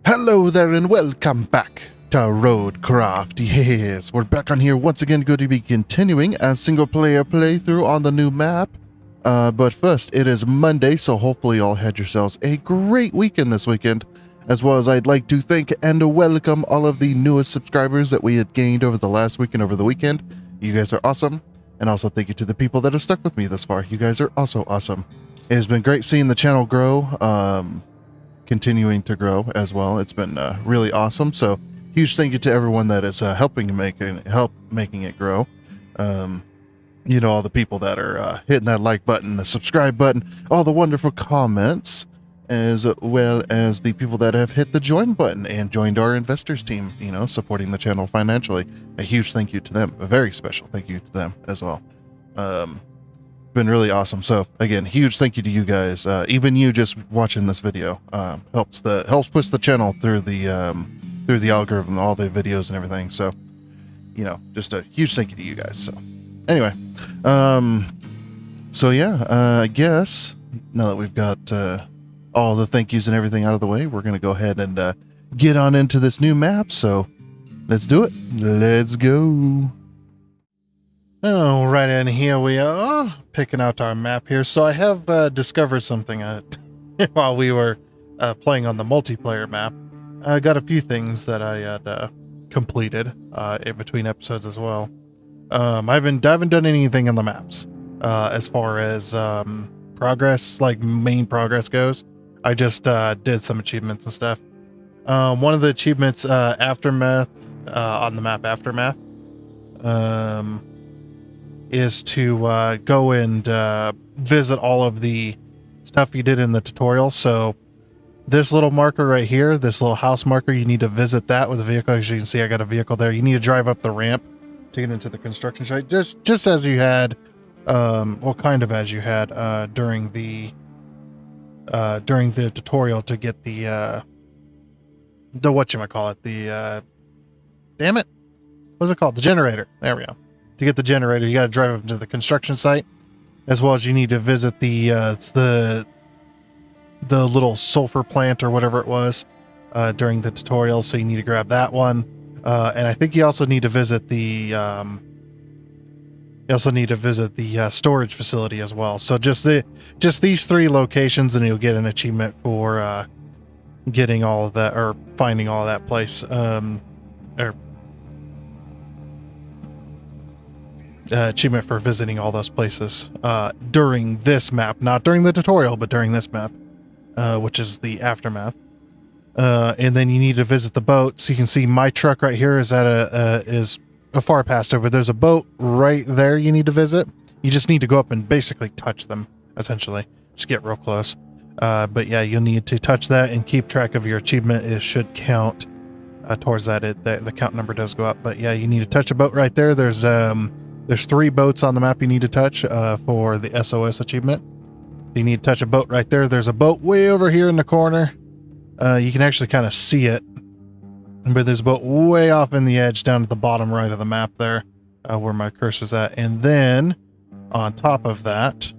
Hello there and welcome back to RoadCraft. Yes, we're back on here once again, going to be continuing a single player playthrough on the new map. But first, it is Monday, so hopefully you all had yourselves a great weekend this weekend, as well as I'd like to thank and welcome all of the newest subscribers that we had gained over the last week and over the weekend. You guys are awesome. And also thank you to the people that have stuck with me this far. You guys are also awesome. It has been great seeing the channel grow. Continuing to grow as well. It's been really awesome. So huge thank you to everyone that is helping making it grow. You know, all the people that are hitting that like button, the subscribe button, all the wonderful comments, as well as the people that have hit the join button and joined our investors team, you know, supporting the channel financially. A huge thank you to them. A very special thank you to them as well. Been really awesome. So again, huge thank you to you guys. Even you just watching this video helps push the channel through the algorithm, all the videos and everything. So, you know, just a huge thank you to you guys. So anyway, so yeah, I guess now that we've got all the thank yous and everything out of the way, we're gonna go ahead and get on into this new map. So let's do it. Let's go. All right, and here we are, picking out our map here. So I have discovered something while we were playing on the multiplayer map. I got a few things that I had completed in between episodes as well. I haven't done anything on the maps as far as progress, like main progress goes. I just did some achievements and stuff. One of the achievements, Aftermath, on the map Aftermath, is to go and visit all of the stuff you did in the tutorial. So this little marker right here, this little house marker, you need to visit that with a vehicle. As you can see, I got a vehicle there. You need to drive up the ramp to get into the construction site, just as you had, well, kind of as you had during the tutorial to get the whatchamacallit, the damn it, what's it called? The generator. There we go. To get the generator, you got to drive up to the construction site, as well as you need to visit the little sulfur plant or whatever it was during the tutorial. So you need to grab that one, and I think you also need to visit the storage facility as well. So just these three locations, and you'll get an achievement for getting all of that, or finding all of that place, or achievement for visiting all those places during this map, not during the tutorial, but during this map, which is the Aftermath. And then you need to visit the boat. So you can see my truck right here is at a far past over. There's a boat right there you need to visit. You just need to go up and basically touch them, essentially. Just get real close. But yeah, you'll need to touch that and keep track of your achievement. It should count towards that. The count number does go up. But yeah, you need to touch a boat right there. There's three boats on the map you need to touch for the SOS achievement. You need to touch a boat right there. There's a boat way over here in the corner. You can actually kind of see it, but there's a boat way off in the edge down at the bottom right of the map there, where my cursor's at. And then on top of that,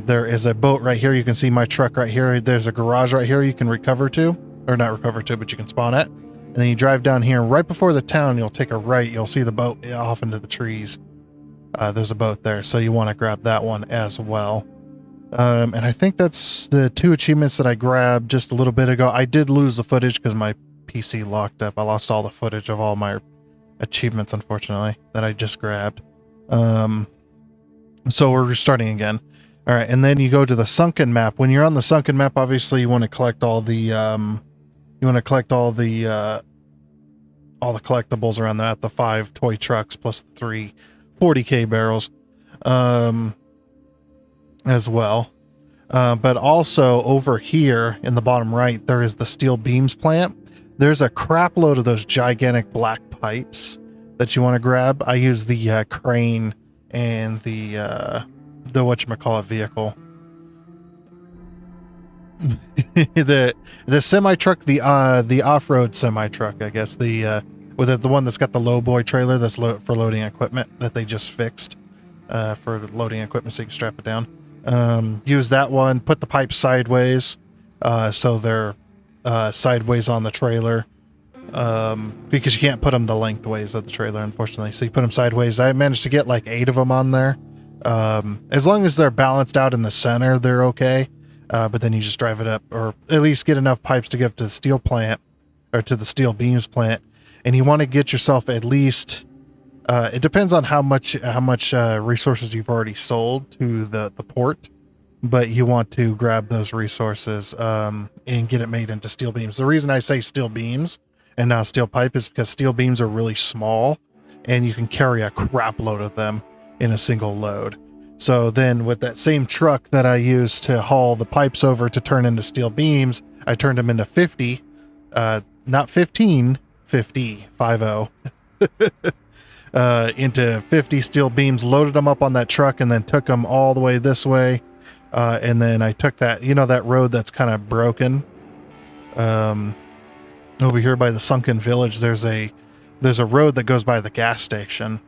there is a boat right here. You can see my truck right here. There's a garage right here you can recover to, or not recover to, but you can spawn at. And then you drive down here, and right before the town, you'll take a right. You'll see the boat off into the trees. There's a boat there, so you want to grab that one as well. And I think that's the two achievements that I grabbed just a little bit ago. I did lose the footage because my PC locked up. I lost all the footage of all my achievements, unfortunately, that I just grabbed. So we're restarting again. All right, and then you go to the sunken map. When you're on the sunken map, obviously you want to collect all the collectibles around that, the 5 toy trucks plus the 3 40K barrels, as well. But also over here in the bottom right, there is the steel beams plant. There's a crap load of those gigantic black pipes that you want to grab. I use the crane and the whatchamacallit vehicle. the semi truck, the off-road semi truck, I guess, the one that's got the low boy trailer that's for loading equipment that they just fixed for loading equipment, so you can strap it down. Use that one, put the pipe sideways so they're sideways on the trailer, because you can't put them the lengthways of the trailer, unfortunately. So you put them sideways. I managed to get like 8 of them on there. As long as they're balanced out in the center, they're okay. But then you just drive it up, or at least get enough pipes to get to the steel plant, or to the steel beams plant. And you want to get yourself at least, it depends on how much resources you've already sold to the port, but you want to grab those resources and get it made into steel beams. The reason I say steel beams and not steel pipe is because steel beams are really small, and you can carry a crap load of them in a single load. So then with that same truck that I used to haul the pipes over to turn into steel beams, I turned them into 50, not 15, 50, 50, into 50 steel beams, loaded them up on that truck, and then took them all the way this way. And then I took that, that road that's kind of broken. Over here by the sunken village, there's a road that goes by the gas station.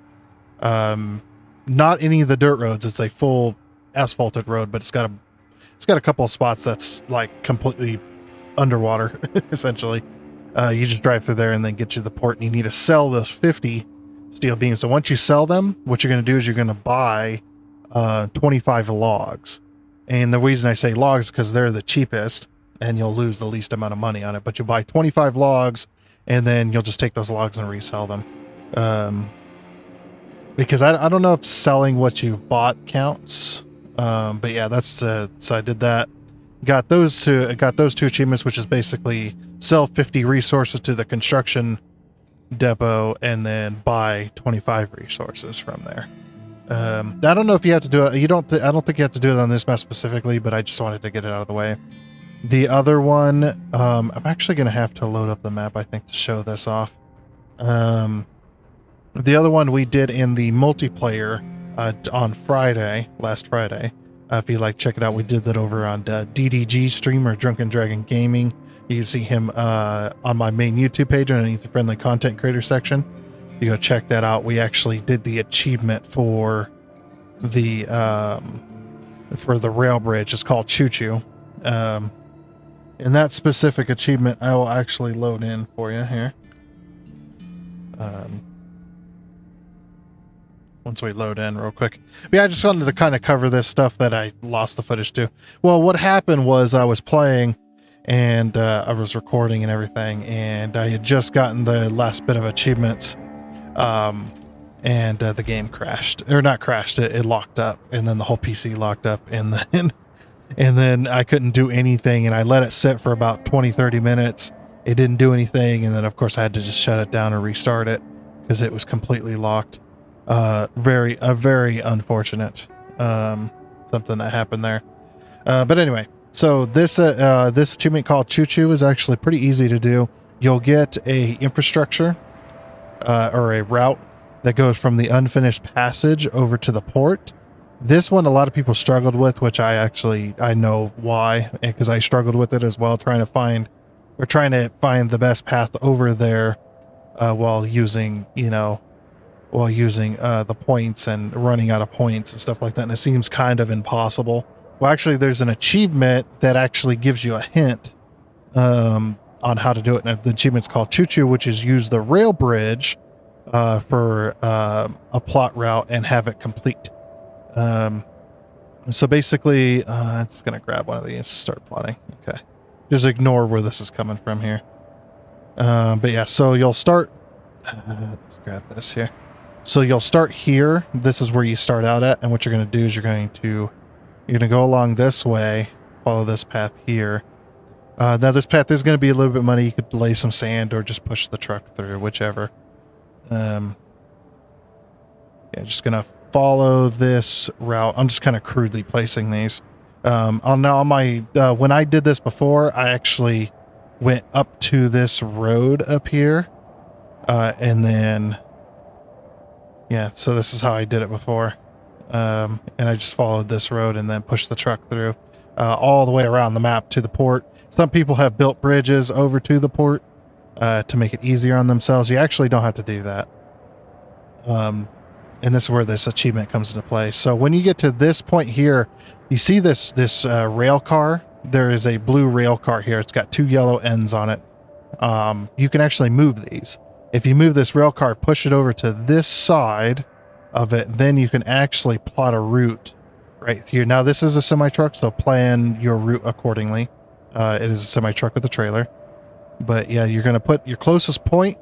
Not any of the dirt roads. It's a full asphalted road, but it's got a couple of spots that's like completely underwater, essentially. You just drive through there and then get to the port, and you need to sell those 50 steel beams. So once you sell them, what you're going to do is you're going to buy 25 logs. And the reason I say logs is because they're the cheapest, and you'll lose the least amount of money on it. But you buy 25 logs, and then you'll just take those logs and resell them. Because I don't know if selling what you bought counts. But yeah, that's so I did that. Got those two achievements, which is basically sell 50 resources to the construction depot and then buy 25 resources from there. I don't know if you have to do it. I don't think you have to do it on this map specifically, but I just wanted to get it out of the way. The other one, I'm actually going to have to load up the map, I think, to show this off. The other one we did in the multiplayer on last Friday. If you like, check it out. We did that over on DDG streamer, Drunken Dragon Gaming. You can see him on my main YouTube page underneath the friendly content creator section. You go check that out. We actually did the achievement for the rail bridge. It's called Choo Choo. And that specific achievement, I will actually load in for you here. Once we load in real quick. But yeah, I just wanted to kind of cover this stuff that I lost the footage to. Well, what happened was I was playing and I was recording and everything, and I had just gotten the last bit of achievements, and the game crashed. Or not crashed, it locked up, and then the whole PC locked up, and then I couldn't do anything, and I let it sit for about 20-30 minutes. It didn't do anything, and then of course I had to just shut it down and restart it because it was completely locked. Very unfortunate something that happened there. But anyway, so this achievement called Choo Choo is actually pretty easy to do. You'll get a infrastructure or a route that goes from the unfinished passage over to the port. This one a lot of people struggled with, which I know why, because I struggled with it as well, trying to find the best path over there while using the points and running out of points and stuff like that. And it seems kind of impossible. Well, actually, there's an achievement that actually gives you a hint on how to do it. And the achievement's called Choo Choo, which is use the rail bridge for a plot route and have it complete. So basically, I'm just going to grab one of these, start plotting. Okay. Just ignore where this is coming from here. But yeah, so you'll start... let's grab this here. So you'll start here. This is where you start out at, and what you're going to do is you're going to go along this way, follow this path here. Now this path is going to be a little bit muddy. You could lay some sand or just push the truck through, whichever. Yeah, just going to follow this route. I'm just kind of crudely placing these. On my when I did this before, I actually went up to this road up here, and then. Yeah, so this is how I did it before. And I just followed this road and then pushed the truck through all the way around the map to the port. Some people have built bridges over to the port to make it easier on themselves. You actually don't have to do that. And this is where this achievement comes into play. So when you get to this point here, you see this rail car there is a blue rail car here. It's got 2 yellow ends on it. You can actually move these. If you move this rail car, push it over to this side of it, then you can actually plot a route right here. Now, this is a semi-truck, so plan your route accordingly. It is a semi-truck with a trailer. But yeah, you're going to put your closest point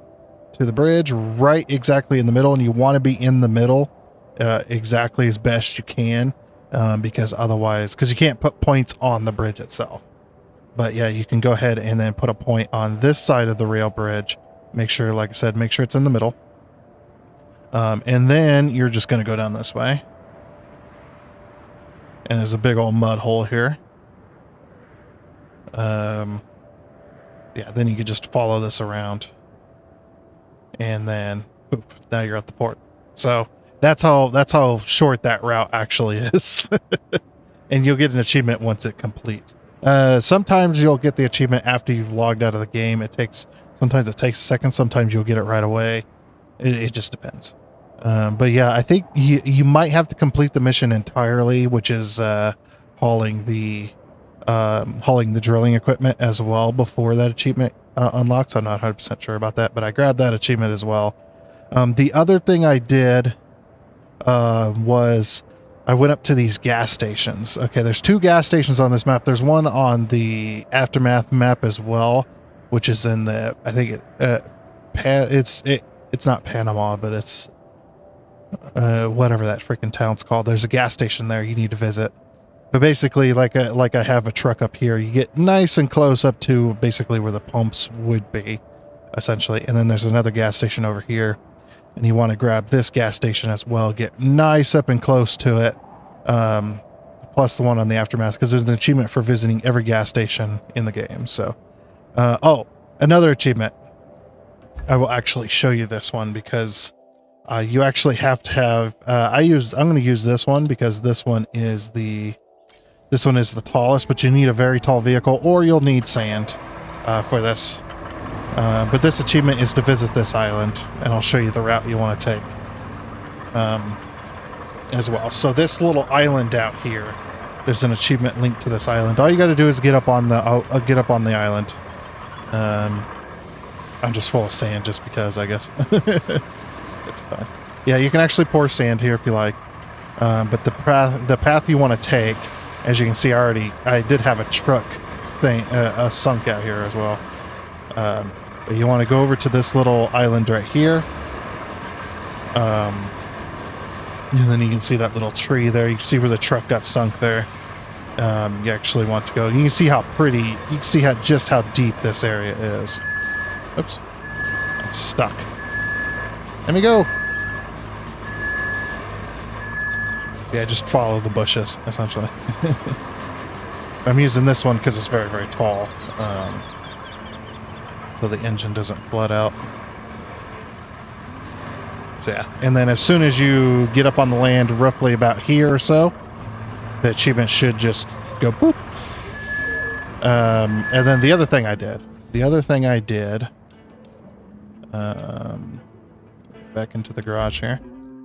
to the bridge right exactly in the middle, and you want to be in the middle exactly as best you can, because otherwise, because you can't put points on the bridge itself. But yeah, you can go ahead and then put a point on this side of the rail bridge. Make sure, like I said, make sure it's in the middle. And then you're just going to go down this way. And there's a big old mud hole here. Yeah, then you could just follow this around. And then, boop, now you're at the port. So that's how short that route actually is. And you'll get an achievement once it completes. Sometimes you'll get the achievement after you've logged out of the game. Sometimes it takes a second. Sometimes you'll get it right away. It just depends. But yeah, I think you might have to complete the mission entirely, which is hauling the drilling equipment as well before that achievement unlocks. I'm not 100% sure about that, but I grabbed that achievement as well. The other thing I did was I went up to these gas stations. Okay, there's 2 gas stations on this map. There's one on the Aftermath map as well, which is in the, I think it's not Panama, but it's whatever that freaking town's called. There's a gas station there you need to visit. But basically, like I have a truck up here, you get nice and close up to basically where the pumps would be, essentially. And then there's another gas station over here, and you want to grab this gas station as well. Get nice up and close to it, plus the one on the Aftermath, because there's an achievement for visiting every gas station in the game. So, oh, another achievement. I will actually show you this one because you actually have to have. I'm going to use this one because this one is the tallest, but you need a very tall vehicle, or you'll need sand for this. But this achievement is to visit this island, and I'll show you the route you want to take as well. So this little island out here, there's an achievement linked to this island. All you got to do is get up on the island. I'm just full of sand just because, I guess. It's fine. Yeah, you can actually pour sand here if you like. But the path you want to take, as you can see, I did have a truck thing sunk out here as well. But you want to go over to this little island right here. And then you can see that little tree there. You can see where the truck got sunk there. You actually want to go. You can see how pretty, you can see just how deep this area is. Oops. I'm stuck. Let me go. Yeah, just follow the bushes, essentially. I'm using this one because it's very, very tall. So the engine doesn't flood out. So yeah, and then as soon as you get up on the land, roughly about here or so, the achievement should just go boop. And then the other thing I did, back into the garage here.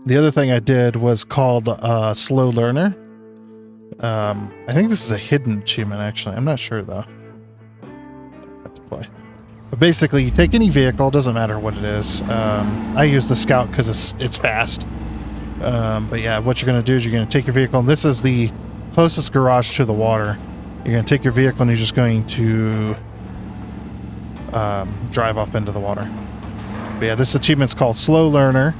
The other thing I did was called Slow Learner. I think this is a hidden achievement, actually. I'm not sure, though. I have to play. But basically, you take any vehicle, doesn't matter what it is. I use the Scout because it's fast. But yeah, what you're going to do is you're going to take your vehicle, and this is the closest garage to the water. You're going to take your vehicle, and you're just going to drive off into the water. But yeah, this achievement's called Slow Learner.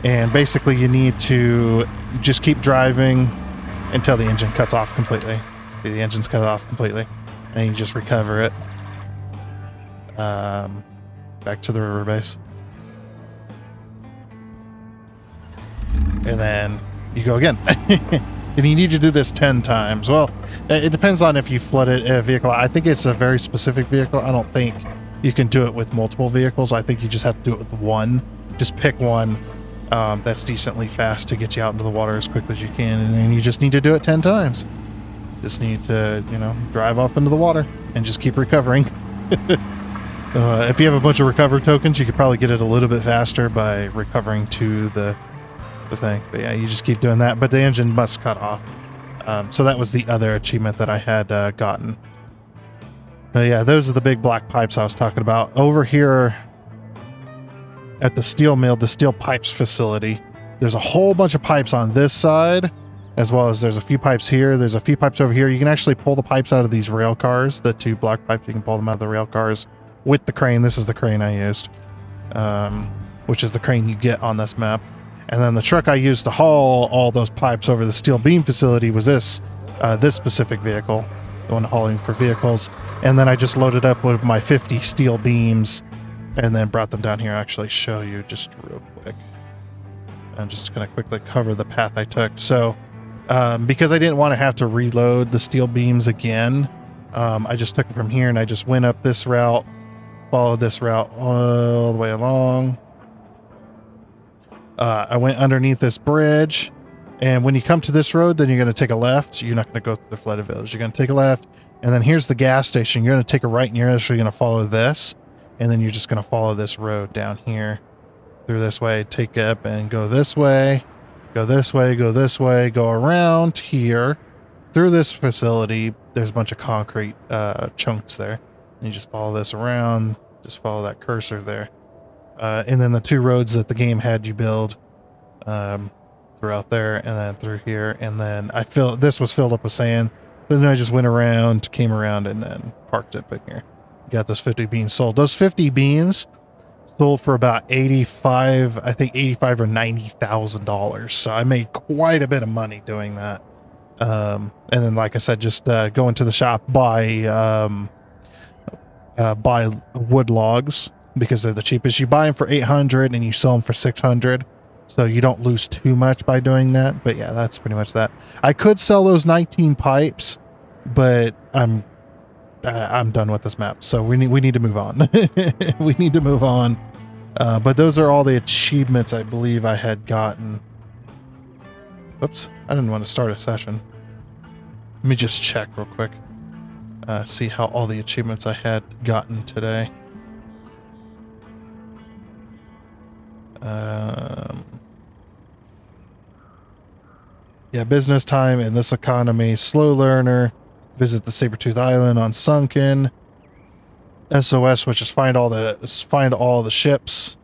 And basically, you need to just keep driving until the engine cuts off completely. See, the engine's cut off completely. And you just recover it. Back to the river base. And then you go again. And you need to do this 10 times. Well, it depends on if you flooded a vehicle. I think it's a very specific vehicle. I don't think you can do it with multiple vehicles. I think you just have to do it with one. Just pick one that's decently fast to get you out into the water as quickly as you can. And then you just need to do it 10 times. Just need to, drive off into the water and just keep recovering. If you have a bunch of recover tokens, you could probably get it a little bit faster by recovering to the thing. But yeah, you just keep doing that. But the engine must cut off So that was the other achievement that I had gotten. But yeah, those are the big black pipes I was talking about. Over here at the steel mill, the steel pipes facility, there's a whole bunch of pipes on this side, as well as there's a few pipes here. There's a few pipes over here. You can actually pull the pipes out of these rail cars, the two black pipes. You can pull them out of the rail cars with the crane. This is the crane I used, which is the crane you get on this map. And then the truck I used to haul all those pipes over the steel beam facility was this specific vehicle, the one hauling for vehicles. And then I just loaded up with my 50 steel beams and then brought them down here. I'll actually show you just real quick. I'm just going to quickly cover the path I took. So because I didn't want to have to reload the steel beams again, I just took it from here and I just went up this route, followed this route all the way along. I went underneath this bridge, and when you come to this road, then you're going to take a left. You're not going to go through the flooded village. You're going to take a left, and then here's the gas station. You're going to take a right, and you're actually going to follow this, and then you're just going to follow this road down here through this way, take up and go this way, go this way, go this way, go around here through this facility. There's a bunch of concrete chunks there. And you just follow this around, just follow that cursor there. And then the two roads that the game had you build throughout there and then through here. And then this was filled up with sand. Then I just went around, came around, and then parked it in here. Got those 50 beams sold. Those 50 beams sold for about 85, I think 85 or $90,000. So I made quite a bit of money doing that. And then, like I said, just go into the shop, buy wood logs, because they're the cheapest. You buy them for 800 and you sell them for 600, so you don't lose too much by doing that. But yeah, that's pretty much that. I could sell those 19 pipes, but I'm done with this map, so we need to move on. We need to move on. But those are all the achievements I believe I had gotten. Oops, I didn't want to start a session. Let me just check real quick, see how all the achievements I had gotten today. Yeah, business time in this economy, slow learner, visit the Sabertooth Island on Sunken, SOS, which is find all the ships,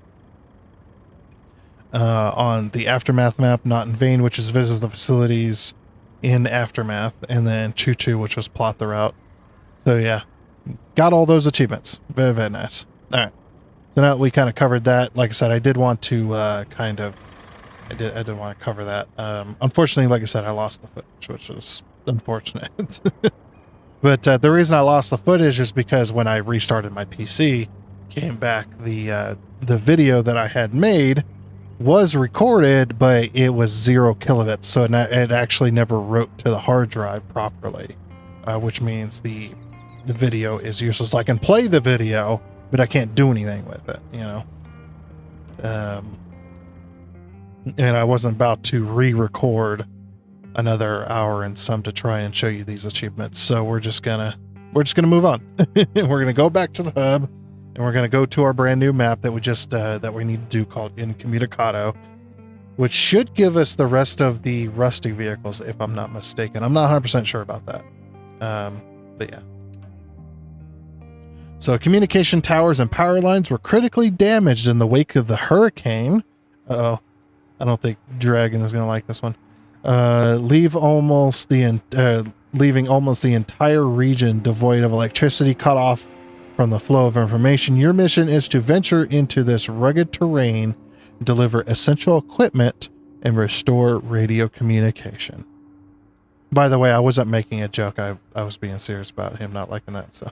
on the Aftermath map, not in vain, which is visit the facilities in Aftermath, and then Choo Choo, which was plot the route. So yeah, got all those achievements. Very, very nice. All right. So now that we kind of covered that, like I said, I did want to I did want to cover that. Unfortunately, like I said, I lost the footage, which was unfortunate. But the reason I lost the footage is because when I restarted my PC, came back, the video that I had made was recorded, but it was 0 kilobits, so it actually never wrote to the hard drive properly, which means the video is useless. I can play the video, but I can't do anything with it, you know. And I wasn't about to re-record another hour and some to try and show you these achievements. So we're just gonna move on. We're gonna go back to the hub, and we're gonna go to our brand new map that we just that we need to do, called Incommunicado, which should give us the rest of the rusty vehicles, if I'm not mistaken. I'm not 100% sure about that. But yeah. So communication towers and power lines were critically damaged in the wake of the hurricane. Uh-oh. I don't think Dragon is going to like this one. Leaving almost the entire region devoid of electricity, cut off from the flow of information. Your mission is to venture into this rugged terrain, deliver essential equipment, and restore radio communication. By the way, I wasn't making a joke. I was being serious about him not liking that. So,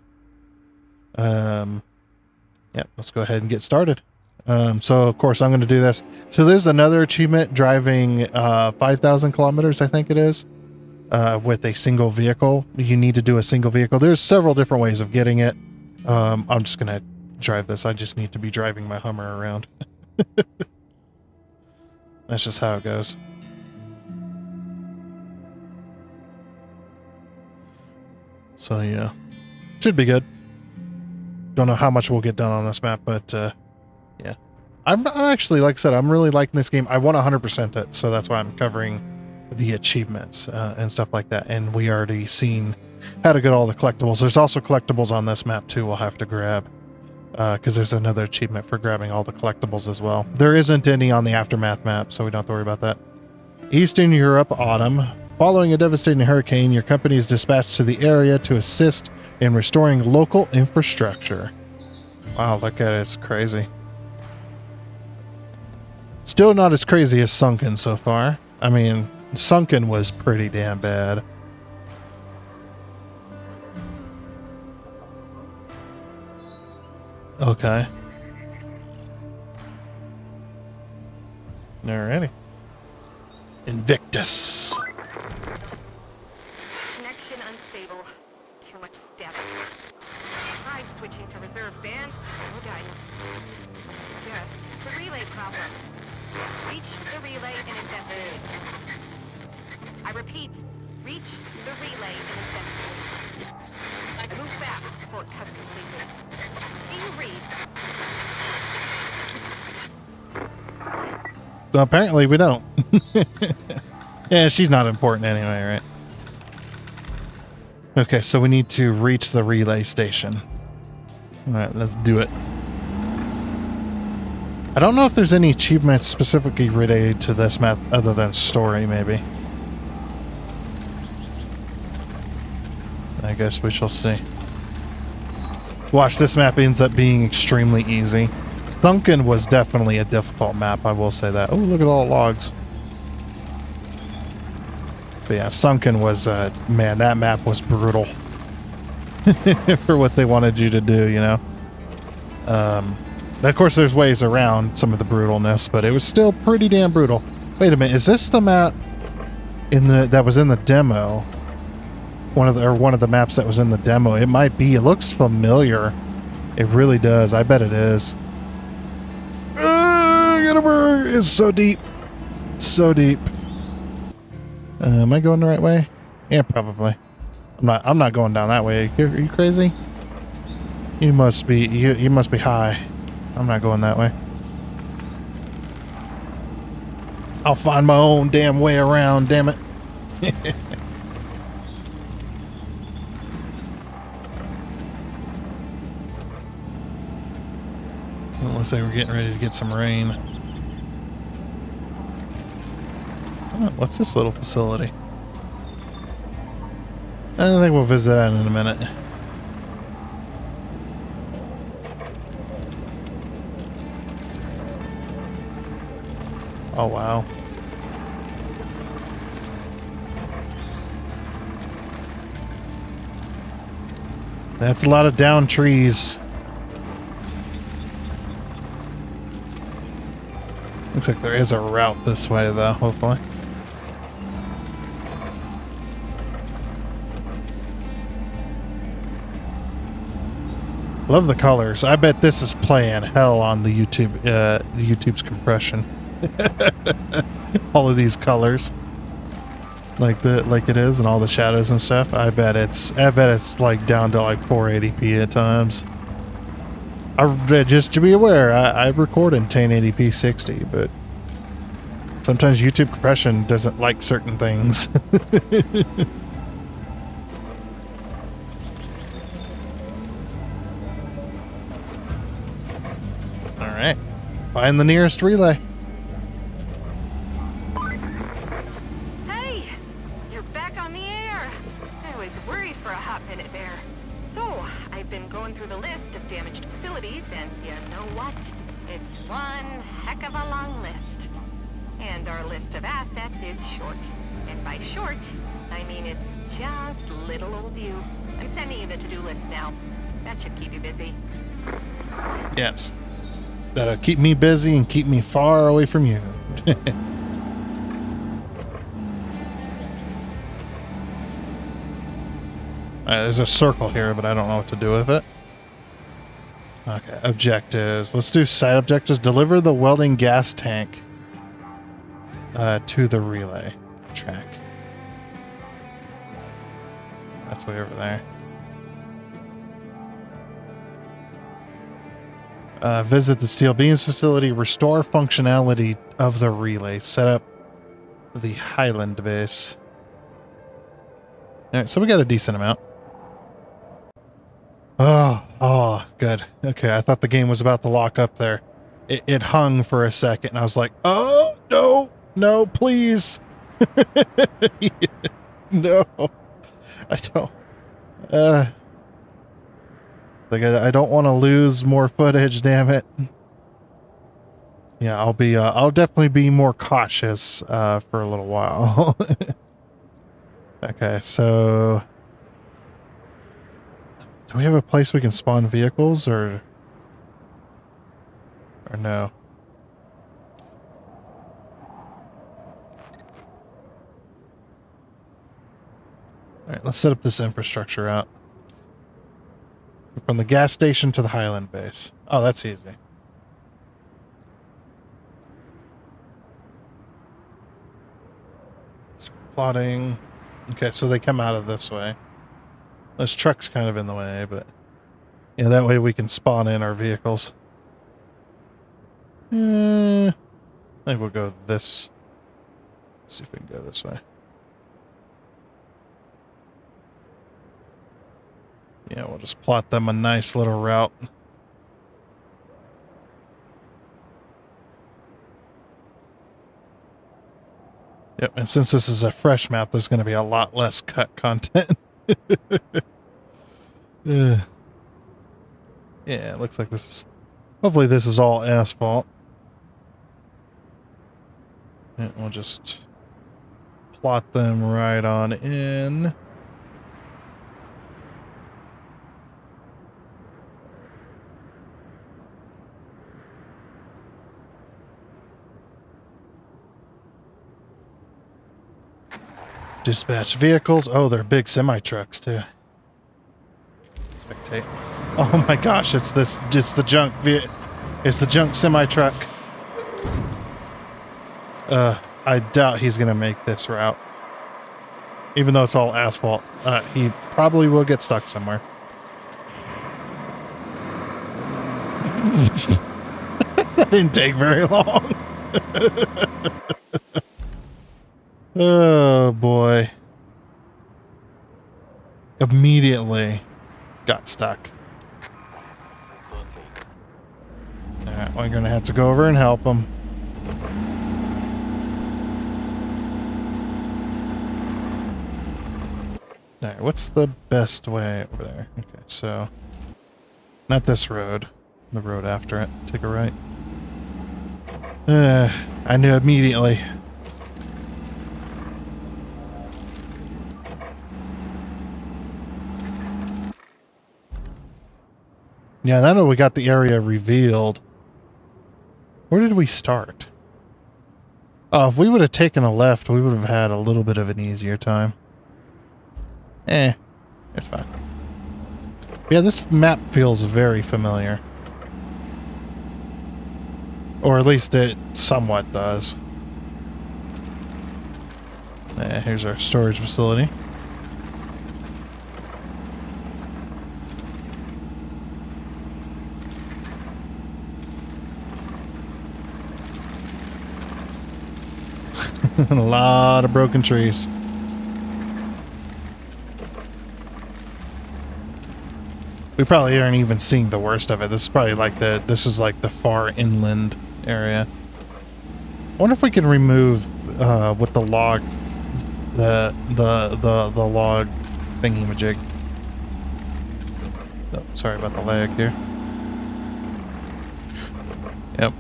yeah, let's go ahead and get started. So of course I'm going to do this. So there's another achievement, driving 5,000 kilometers, I think it is, with a single vehicle. You need to do a single vehicle. There's several different ways of getting it. I'm just going to drive this. I just need to be driving my Hummer around. That's just how it goes. So yeah, should be good. Don't know how much we'll get done on this map, but I'm actually, like I said, I'm really liking this game. I want 100% it, so that's why I'm covering the achievements and stuff like that. And we already seen how to get all the collectibles. There's also collectibles on this map too we'll have to grab, because there's another achievement for grabbing all the collectibles as well. There isn't any on the Aftermath map, so we don't have to worry about that. Eastern Europe, autumn. Following a devastating hurricane, your company is dispatched to the area to assist in restoring local infrastructure. Wow, look at it. It's crazy. Still not as crazy as Sunken so far. I mean, Sunken was pretty damn bad. Okay. Alrighty. Invictus. Connection unstable. Too much static. Tried switching to reserve band. No dice. Yes, it's a relay problem. Reach the relay and investigate. I repeat, reach the relay and investigate. Move fast before it cuts completely. Do you read? So apparently we don't. Yeah, she's not important anyway, right? Okay, so we need to reach the relay station. Alright, let's do it. I don't know if there's any achievements specifically related to this map other than story, maybe. I guess we shall see. Watch, this map ends up being extremely easy. Sunken was definitely a difficult map, I will say that. Oh, look at all the logs. But yeah, Sunken was, man, that map was brutal. For what they wanted you to do, you know? Of course, there's ways around some of the brutalness, but it was still pretty damn brutal. Wait a minute, is this the map that was in the demo? One of the maps that was in the demo. It might be. It looks familiar. It really does. I bet it is. It's so deep. So deep. Am I going the right way? Yeah, probably. I'm not going down that way. Are you crazy? You must be. You must be high. I'm not going that way. I'll find my own damn way around. Damn it. It looks like we're getting ready to get some rain. Oh, what's this little facility? I think we'll visit that in a minute. Oh, wow. That's a lot of down trees. Looks like there is a route this way, though, hopefully. Love the colors. I bet this is playing hell on the YouTube's compression. All of these colors, like it is, and all the shadows and stuff. I bet it's like down to like 480p at times. Just to be aware, I record in 1080p 60, but sometimes YouTube compression doesn't like certain things. All right, find the nearest relay. Hey, you're back on the air. I was worried for a hot minute there. So, I've been going through the list of damaged facilities, and you know what? It's one heck of a long list. And our list of assets is short. And by short, I mean it's just little old you. I'm sending you the to-do list now. That should keep you busy. Yes. That'll keep me busy and keep me far away from you. There's a circle here, but I don't know what to do with it. Okay, objectives. Let's do side objectives. Deliver the welding gas tank to the relay track. That's way over there. Visit the steel beams facility. Restore functionality of the relay. Set up the Highland base. Alright, so we got a decent amount. Oh, good. Okay, I thought the game was about to lock up there. It hung for a second, and I was like, oh, no, please. No, I don't. Like, I don't want to lose more footage, damn it. Yeah, I'll definitely be more cautious, for a little while. Okay, so... Do we have a place we can spawn vehicles, or no? Alright, let's set up this infrastructure out. From the gas station to the Highland base. Oh, that's easy. Start plotting. Okay, so they come out of this way. This truck's kind of in the way, but... Yeah, that way we can spawn in our vehicles. I think we'll go this. Let's see if we can go this way. Yeah, we'll just plot them a nice little route. Yep, and since this is a fresh map, there's going to be a lot less cut content. Yeah, it looks like this is... Hopefully this is all asphalt. And we'll just plot them right on in. Dispatch vehicles. Oh, they're big semi-trucks too. Spectate. Oh my gosh, it's the junk it's the junk semi-truck. I doubt he's gonna make this route. Even though it's all asphalt. He probably will get stuck somewhere. That didn't take very long. Oh boy. Immediately got stuck. Alright, we're gonna have to go over and help him. Alright, what's the best way over there? Okay, so... Not this road. The road after it. Take a right. I knew immediately. Yeah, now that we got the area revealed. Where did we start? Oh, if we would have taken a left, we would have had a little bit of an easier time. It's fine. Yeah, this map feels very familiar. Or at least it somewhat does. Here's our storage facility. A lot of broken trees. We probably aren't even seeing the worst of it. This is probably like this is like the far inland area. I wonder if we can remove with the log the log thingy-majig. Oh, sorry about the lag here. Yep.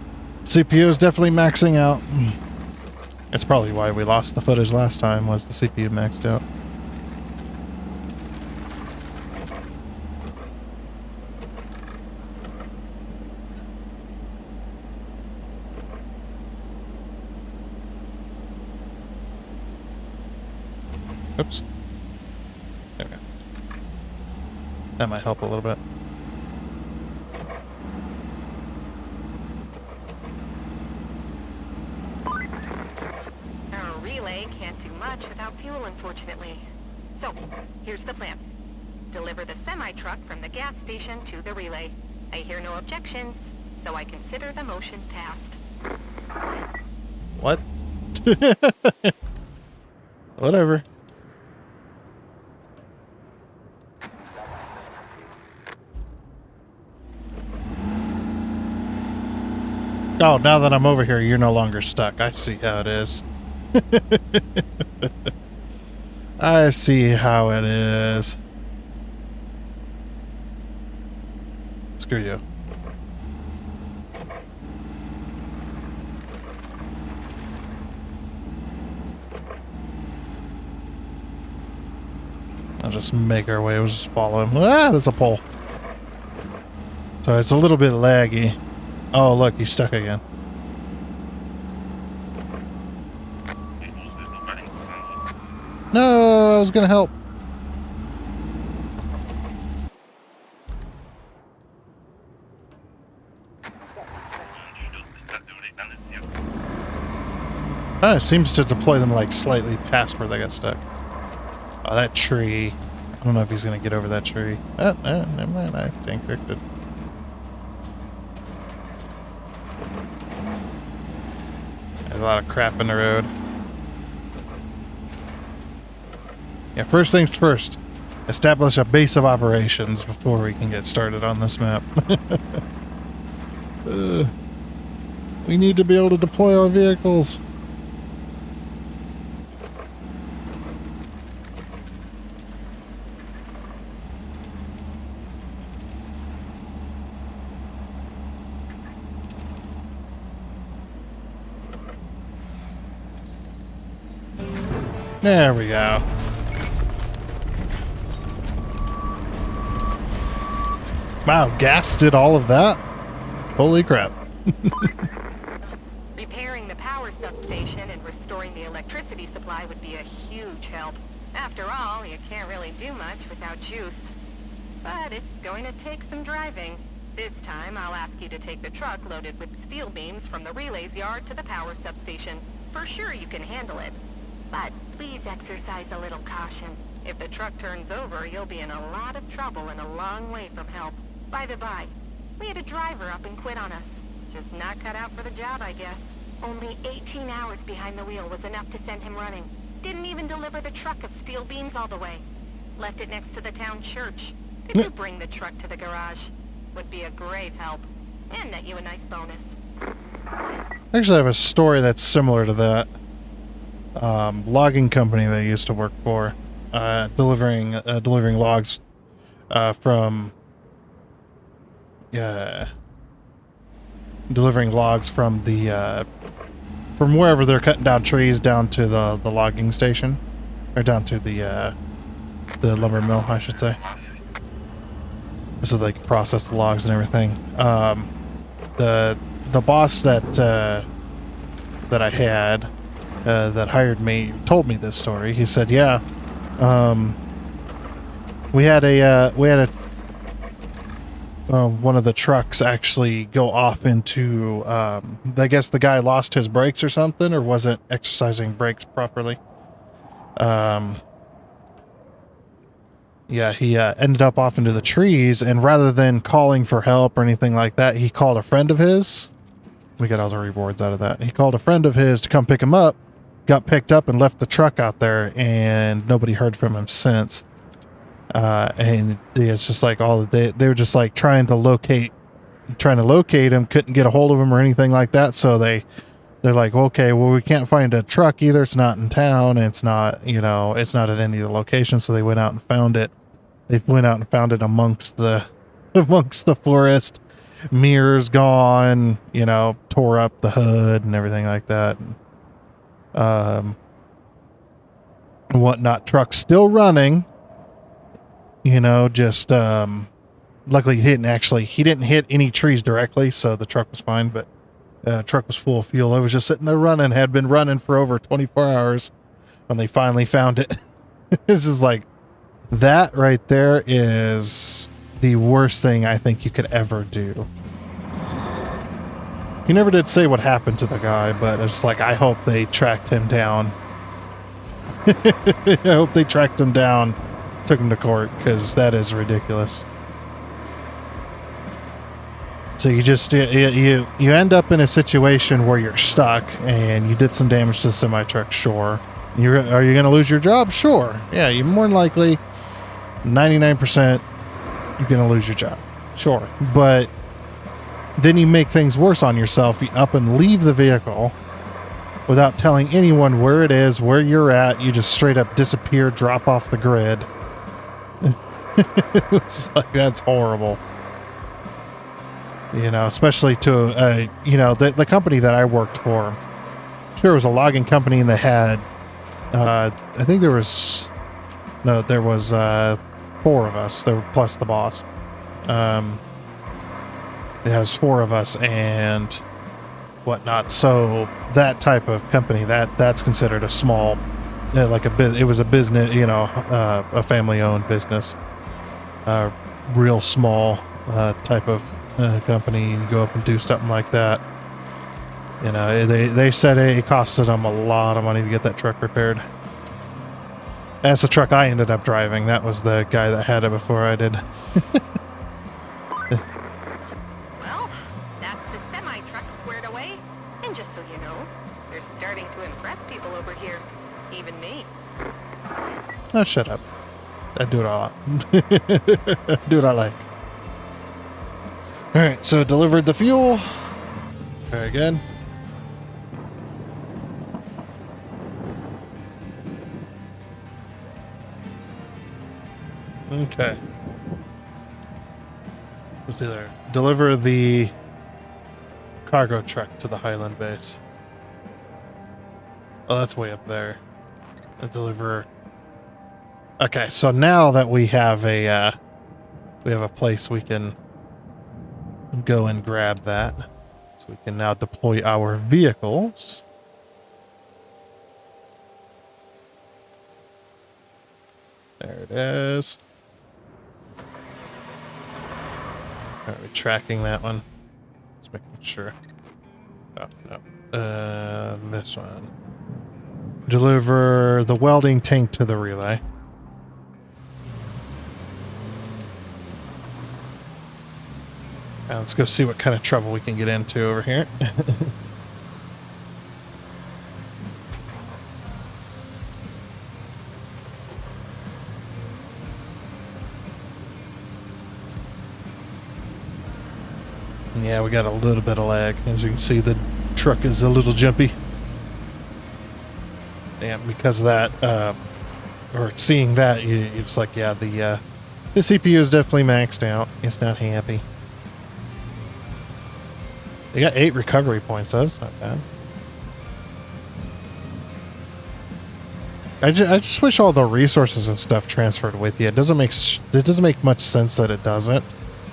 CPU is definitely maxing out. That's probably why we lost the footage last time, was the CPU maxed out. Oops. Okay. That might help a little bit. Our relay can't do much without fuel, unfortunately. So, here's the plan. Deliver the semi-truck from the gas station to the relay. I hear no objections, so I consider the motion passed. What? Whatever. Oh, now that I'm over here, you're no longer stuck. I see how it is. I see how it is. Screw you. I'll just make our way. We'll just follow him. Ah, that's a pole. So it's a little bit laggy. Oh, look, he's stuck again. No, I was gonna help. It seems to deploy them like slightly past where they got stuck. Oh, that tree. I don't know if he's gonna get over that tree. Oh, never mind. I think corrected. There's a lot of crap in the road. Yeah, first things first. Establish a base of operations before we can get started on this map. We need to be able to deploy our vehicles. There we go. Wow, gas did all of that? Holy crap. Repairing the power substation and restoring the electricity supply would be a huge help. After all, you can't really do much without juice. But it's going to take some driving. This time, I'll ask you to take the truck loaded with steel beams from the relays yard to the power substation. For sure you can handle it. But please exercise a little caution. If the truck turns over, you'll be in a lot of trouble and a long way from help. By the by, we had a driver up and quit on us. Just not cut out for the job, I guess. Only 18 hours behind the wheel was enough to send him running. Didn't even deliver the truck of steel beams all the way. Left it next to the town church. Could you bring the truck to the garage? Would be a great help. And net you a nice bonus. Actually, I have a story that's similar to that. Logging company that I used to work for, delivering logs from the from wherever they're cutting down trees down to the logging station, or down to the lumber mill, I should say, so they can process the logs and everything. The boss that I had that hired me told me this story. He said, "Yeah, we had one of the trucks actually go off into, I guess the guy lost his brakes or something, or wasn't exercising brakes properly. Yeah, he ended up off into the trees, and rather than calling for help or anything like that, he called a friend of his. We got all the rewards out of that. He called a friend of his to come pick him up, got picked up and left the truck out there, and nobody heard from him since. And it's just like they were just like trying to locate him, couldn't get a hold of him or anything like that. So they're like, okay, well, we can't find a truck either. It's not in town. It's not, it's not at any of the locations. So they went out and found it. They went out and found it amongst the forest. Mirrors gone, tore up the hood and everything like that. Whatnot. Truck still running. Luckily he didn't hit any trees directly, so the truck was fine, but truck was full of fuel. It was just sitting there running, had been running for over 24 hours when they finally found it. It's just like, that right there is the worst thing I think you could ever do. He never did say what happened to the guy, but it's like, I hope they tracked him down. I hope they tracked him down, took him to court, because that is ridiculous. So you just you end up in a situation where you're stuck and you did some damage to the semi truck. Sure. Are you going to lose your job? Sure. Yeah, you're more than likely 99% you're going to lose your job. Sure. But then you make things worse on yourself. You up and leave the vehicle without telling anyone where it is, where you're at. You just straight up disappear, drop off the grid. It's like, that's horrible. You know, especially to, you know, the company that I worked for, sure, it was a logging company, and they had, I think there was 4 of us, plus the boss. It has 4 of us and whatnot. So that type of company, that's considered a small, like it was a business, you know, a family-owned business, real small type of company. You go up and do something like that. You know, they said it costed them a lot of money to get that truck repaired. That's the truck I ended up driving. That was the guy that had it before I did. Well, that's the semi-truck squared away. And just so you know, they're starting to impress people over here. Even me. Oh, shut up. I do it a lot. Do what I like. Alright, so delivered the fuel. Very good. Okay. Let's see there. Deliver the cargo truck to the Highland base. Oh, that's way up there. Deliver. Okay, so now that we have a place we can go and grab that, so we can now deploy our vehicles. There it is. Are we tracking that one? Just making sure. Oh, no. This one. Deliver the welding tank to the relay. Now let's go see what kind of trouble we can get into over here. Yeah, we got a little bit of lag. As you can see, the truck is a little jumpy. And because of that, or seeing that, it's like, yeah, the CPU is definitely maxed out. It's not happy. They got 8 recovery points, though. That's not bad. I just wish all the resources and stuff transferred with you. It doesn't make much sense that it doesn't.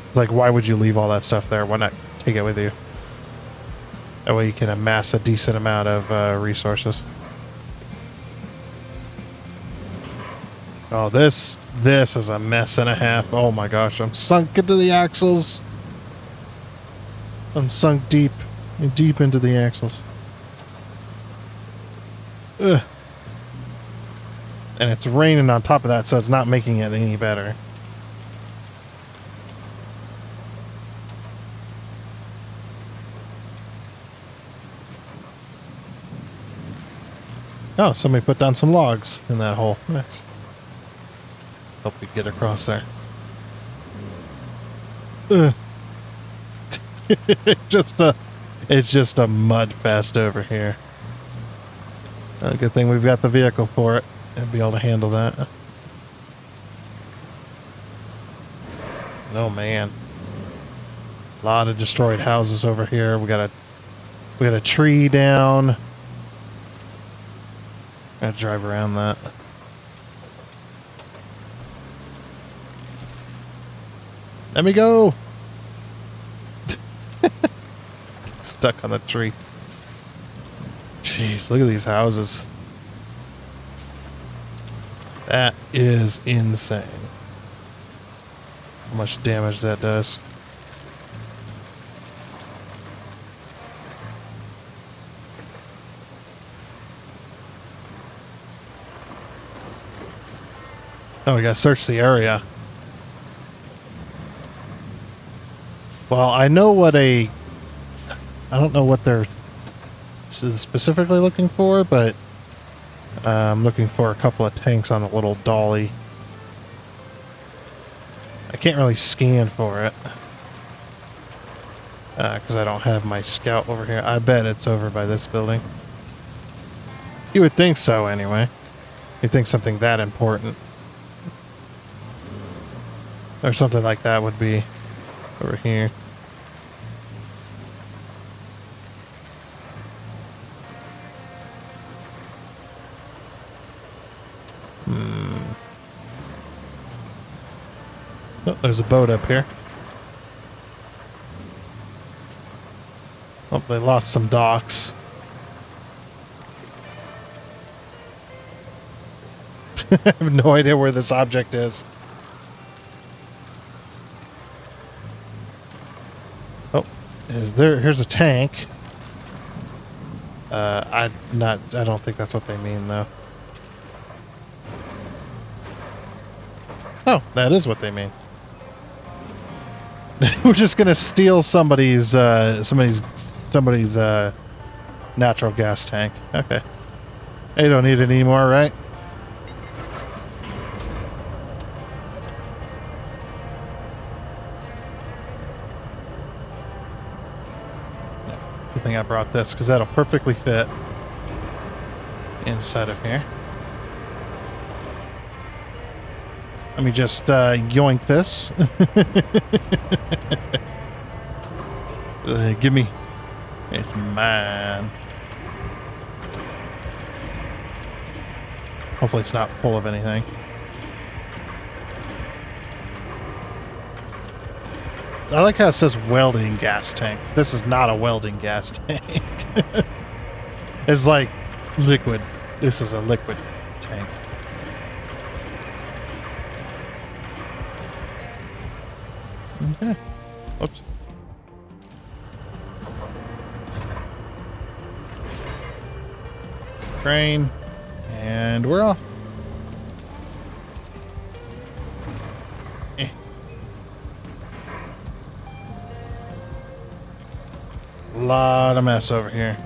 It's like, why would you leave all that stuff there? Why not take it with you? That way you can amass a decent amount of resources. Oh, this is a mess and a half. Oh my gosh, I'm sunk into the axles. I'm sunk deep into the axles. Ugh. And it's raining on top of that, so it's not making it any better. Oh, somebody put down some logs in that hole. Nice. Help me get across there. Ugh. It's just a mud fest over here. Good thing we've got the vehicle for it and be able to handle that. Oh man, a lot of destroyed houses over here. We got a tree down. Gotta drive around that. Let me go. Stuck on the tree. Jeez, look at these houses. That is insane. How much damage that does. Oh, we gotta search the area. Well, I know what I don't know what they're specifically looking for, but I'm looking for a couple of tanks on a little dolly. I can't really scan for it because I don't have my scout over here. I bet it's over by this building. You would think so anyway. You'd think something that important or something like that would be over here. Oh, there's a boat up here. Oh, they lost some docks. I have no idea where this object is. Oh, here's a tank. I don't think that's what they mean though. Oh, that is what they mean. We're just gonna steal somebody's natural gas tank. Okay. They don't need it anymore, right? Good thing I brought this because that'll perfectly fit inside of here. Let me just yoink this. Give me. It's mine. Hopefully it's not full of anything. I like how it says welding gas tank. This is not a welding gas tank. It's like liquid. This is a liquid tank. Okay. Oops. Crane. And we're off. A lot of mess over here.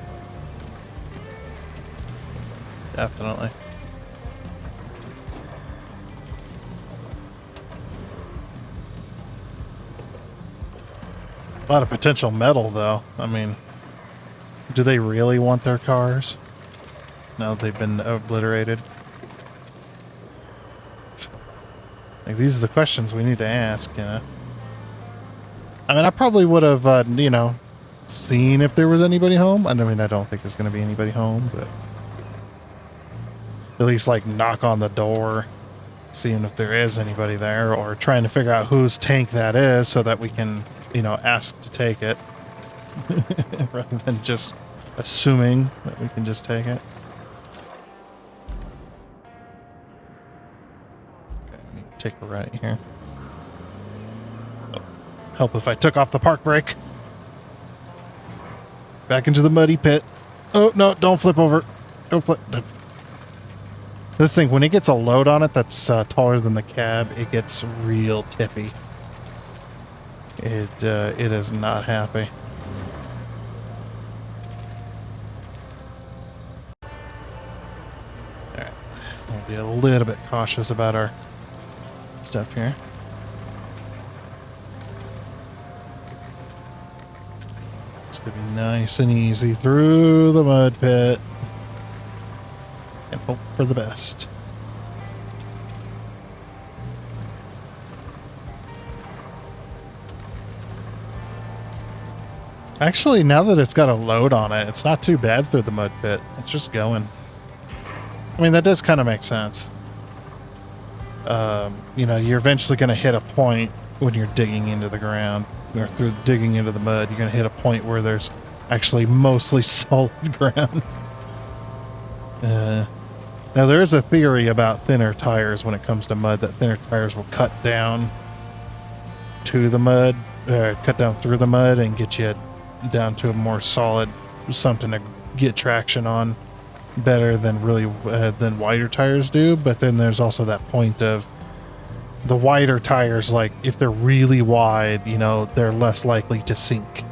Definitely. A lot of potential metal, though. I mean, do they really want their cars? Now that they've been obliterated. Like, these are the questions we need to ask, you know? I mean, I probably would have, you know, seen if there was anybody home. I mean, I don't think there's going to be anybody home, but at least, like, knock on the door, seeing if there is anybody there, or trying to figure out whose tank that is so that we can, you know, ask to take it rather than just assuming that we can just take it. Okay, I need to take a right here. Oh, help if I took off the park brake. Back into the muddy pit. Oh, no, don't flip over. Don't flip. This thing, when it gets a load on it that's taller than the cab, it gets real tippy. It is not happy. Alright. We'll be a little bit cautious about our stuff here. It's going to be nice and easy through the mud pit. And hope for the best. Actually, now that it's got a load on it, it's not too bad through the mud pit. It's just going. I mean, that does kind of make sense. You know, you're eventually going to hit a point when you're digging into the ground, or through digging into the mud, you're going to hit a point where there's actually mostly solid ground. Now, there is a theory about thinner tires when it comes to mud, that thinner tires will cut down to the mud, cut down through the mud and get you down to a more solid, something to get traction on better than really than wider tires do. But then there's also that point of the wider tires, like if they're really wide, you know, they're less likely to sink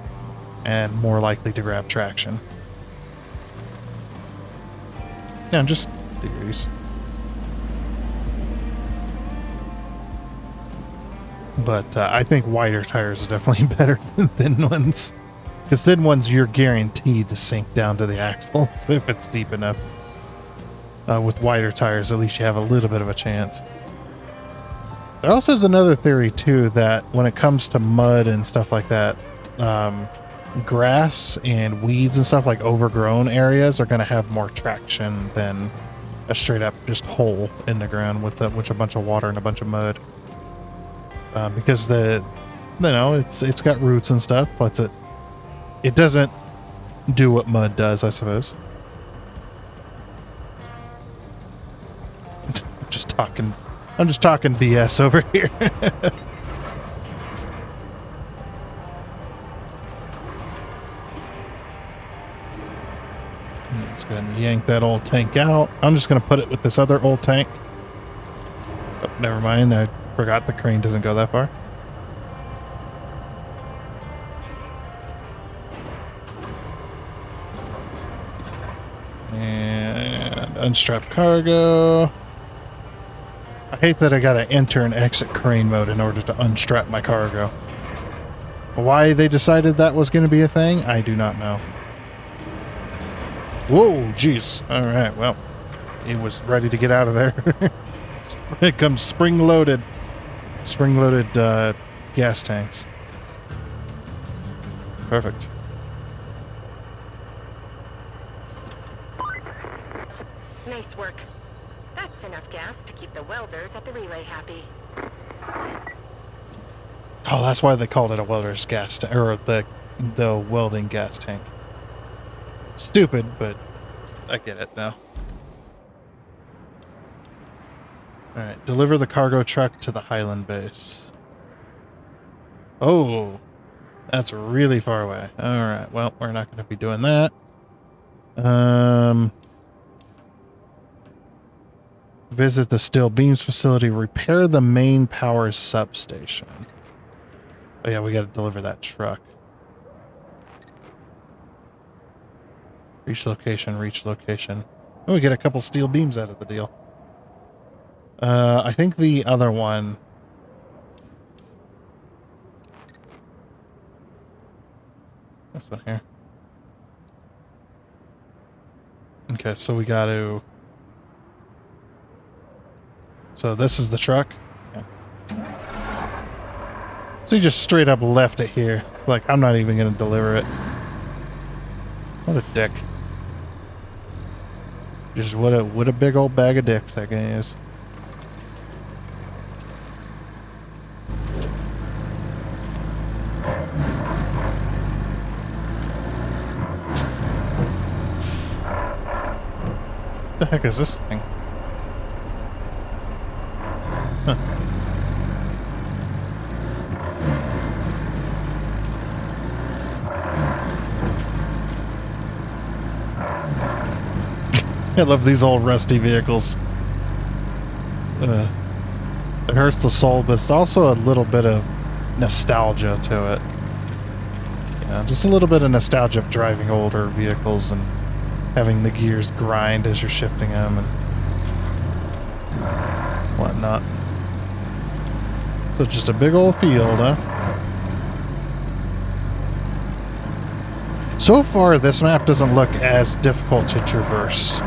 and more likely to grab traction. Yeah, just theories. But I think wider tires are definitely better than thin ones. Because thin ones, you're guaranteed to sink down to the axles if it's deep enough. With wider tires, at least you have a little bit of a chance. There also is another theory, too, that when it comes to mud and stuff like that, grass and weeds and stuff, like overgrown areas, are going to have more traction than a straight up just hole in the ground with a bunch of water and a bunch of mud. Because it's got roots and stuff, but it doesn't do what mud does, I suppose. I'm just talking BS over here. Let's go ahead and yank that old tank out. I'm just going to put it with this other old tank. Oh, never mind. I forgot the crane doesn't go that far. And unstrap cargo. I hate that I gotta enter and exit crane mode in order to unstrap my cargo. Why they decided that was going to be a thing, I do not know. Whoa, jeez. Alright, well, it was ready to get out of there. It comes spring-loaded gas tanks. Perfect. Nice work. That's enough gas to keep the welders at the relay happy. Oh, that's why they called it a welder's gas tank, or the welding gas tank. Stupid, but I get it now. Alright, deliver the cargo truck to the Highland base. Oh, that's really far away. Alright, well, we're not going to be doing that. Visit the steel beams facility. Repair the main power substation. Oh yeah, we got to deliver that truck. Reach location, reach location. Oh, we get a couple steel beams out of the deal. I think the other one... This one here. Okay, so we got to... So this is the truck? Yeah. So you just straight up left it here. Like, I'm not even going to deliver it. What a dick. Just what a big old bag of dicks that guy is. What the heck is this thing? Huh. I love these old rusty vehicles. It hurts the soul, but it's also a little bit of nostalgia to it. Yeah, just a little bit of nostalgia of driving older vehicles and having the gears grind as you're shifting them and whatnot. So just a big old field, huh? So far, this map doesn't look as difficult to traverse.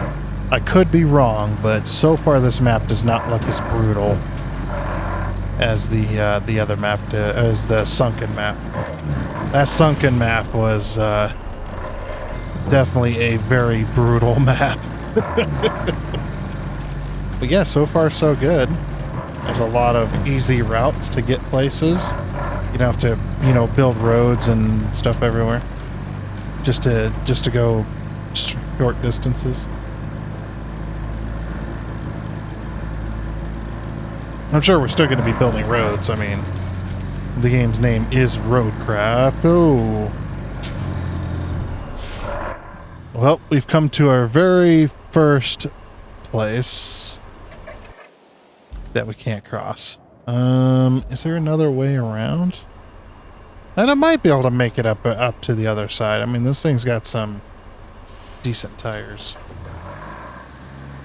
I could be wrong, but so far this map does not look as brutal as the other map did, as the sunken map. That sunken map was definitely a very brutal map. But yeah, so far so good. There's a lot of easy routes to get places. You don't have to, build roads and stuff everywhere. Just to go short distances. I'm sure we're still going to be building roads. I mean, the game's name is RoadCraft. Oh. Well, we've come to our very first place that we can't cross. Is there another way around? And I might be able to make it up to the other side. I mean, this thing's got some decent tires.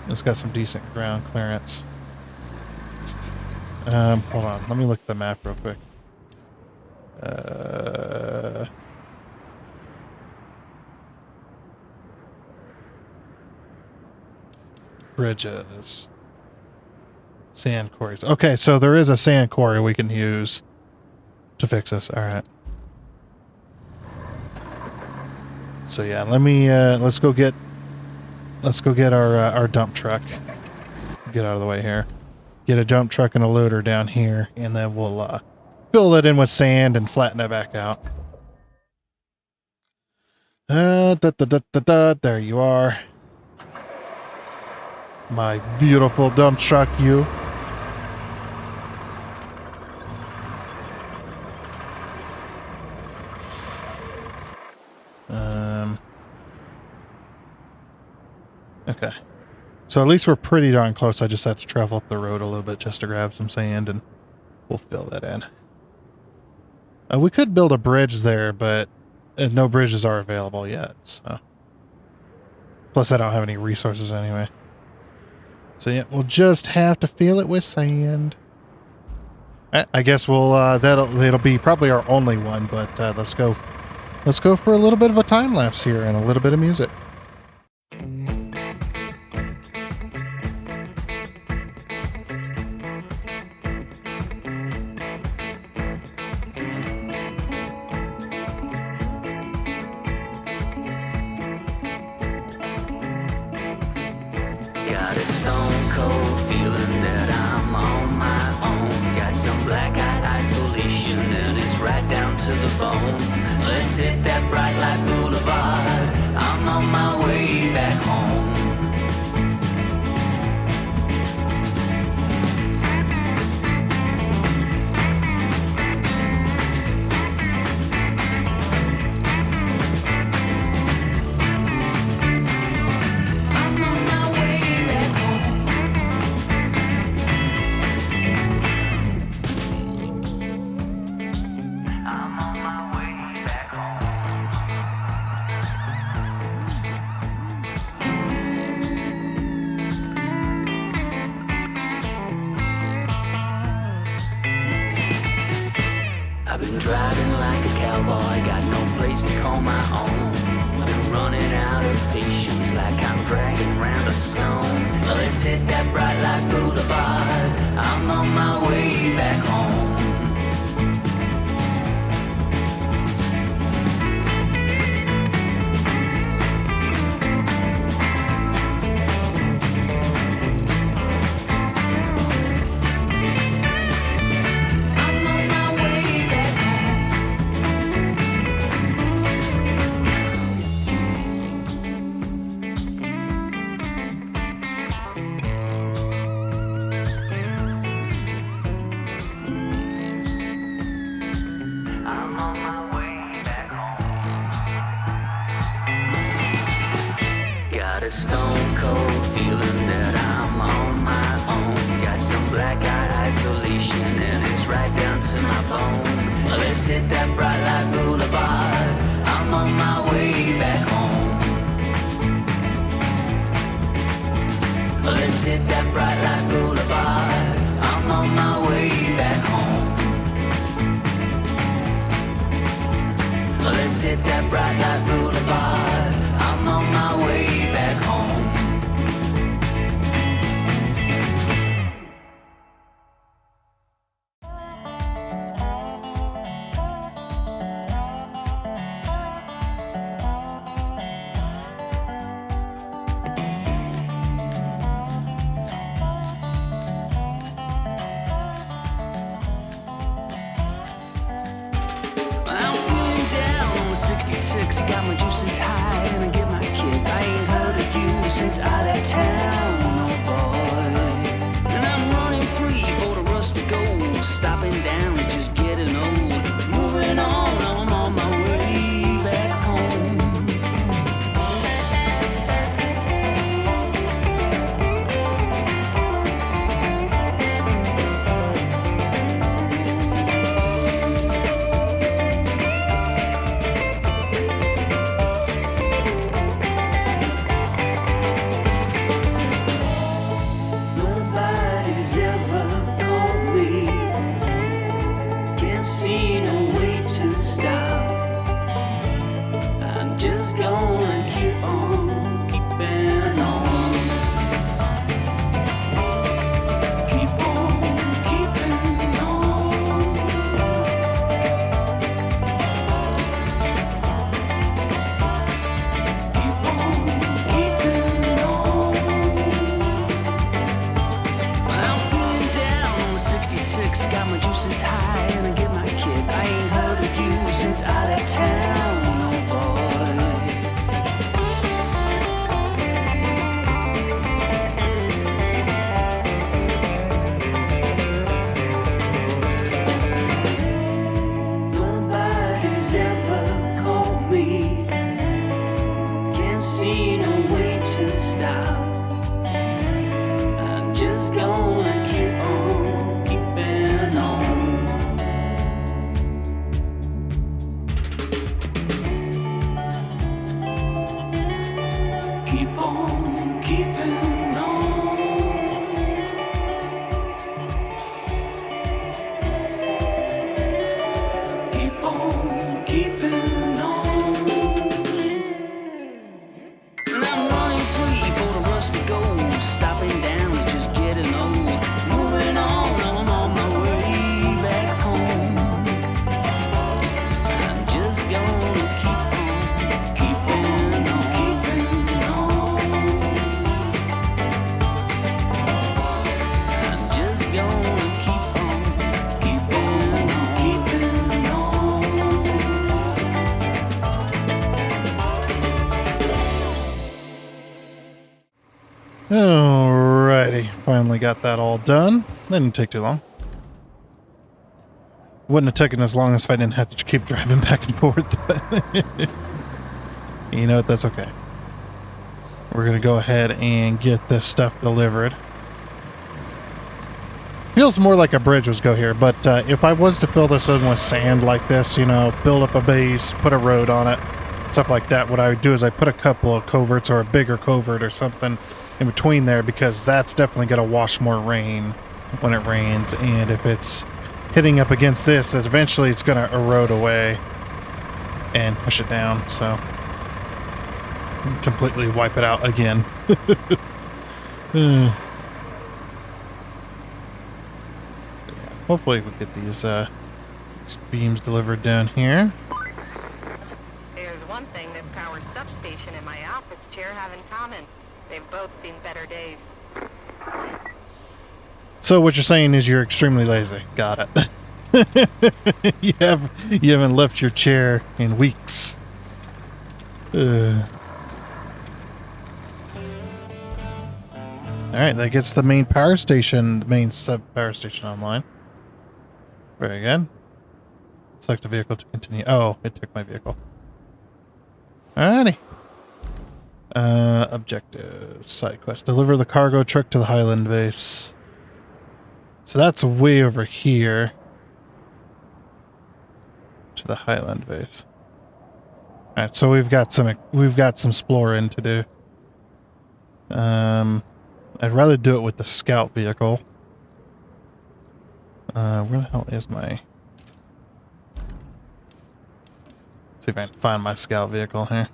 It's got some decent ground clearance. Hold on. Let me look at the map real quick. Bridges. Sand quarries. Okay, so there is a sand quarry we can use to fix this. All right. So yeah, let me let's go get our dump truck. Get out of the way here. Get a dump truck and a loader down here, and then we'll fill it in with sand and flatten it back out. There you are. My beautiful dump truck, you. Okay. So at least we're pretty darn close. I just have to travel up the road a little bit just to grab some sand, and we'll fill that in. We could build a bridge there, but no bridges are available yet. So. Plus, I don't have any resources anyway. So yeah, we'll just have to fill it with sand. I guess we'll it'll be probably our only one, but let's go for a little bit of a time lapse here and a little bit of music. Got a stone cold feeling that I'm on my own. Got some black-eyed isolation and it's right down to the bone. Let's hit that bright light boulevard. I'm on my way back home. I've been driving like a cowboy, got no place to call my own. I've been running out of patience like I'm dragging round a stone. Let's hit that bright light boulevard. I'm on my way back home. Got a stone cold feeling that I'm on my own. Got some black-eyed isolation and it's right down to my bone. Let's hit that bright light boulevard. I'm on my way back home. Let's hit that bright light boulevard. I'm on my way back home. Let's hit that bright light boulevard. I'm on my way back home. I'm down on 66, got my juices high, and I get my kick. I ain't gonna keep on keeping on. Keep on keeping on. Keep on keeping on. I'm feeling down on the 66, got my juices high and I get my kicks. I ain't heard of you since I left town, oh boy. Nobody's ever caught me, can't see no way to stop. I'm just gonna keep on keeping on. Keep on keeping on. Keep on keeping on. And I'm running free for the rush to go. Stopping down is just getting old. Moving on, I'm on my way back home. I'm just gonna keep on keeping on, keeping on. I'm just gonna keep on keeping on, keeping on. Alrighty, finally got that all done. Didn't take too long. Wouldn't have taken as long if I didn't have to keep driving back and forth. But you know what? That's okay. We're gonna go ahead and get this stuff delivered. Feels more like a bridge was go here, but if I was to fill this in with sand like this, you know, build up a base, put a road on it, stuff like that, what I would do is I put a couple of coverts or a bigger covert or something in between there, because that's definitely going to wash more rain when it rains, and if it's hitting up against this, eventually it's going to erode away and push it down, so completely wipe it out again. Hopefully we'll get these beams delivered down here. There's one thing this powered substation and my office chair have in common. They've both seen better days. So what you're saying is you're extremely lazy. Got it. you haven't left your chair in weeks. Alright, that gets the main power station, the main sub-power station online. Very good. Select a vehicle to continue. Oh, it took my vehicle. Alrighty. Objective. Side quest. Deliver the cargo truck to the Highland base. So that's way over here. To the Highland base. Alright, so we've got some exploring to do. I'd rather do it with the scout vehicle. Where the hell is my... See if I can find my scout vehicle here.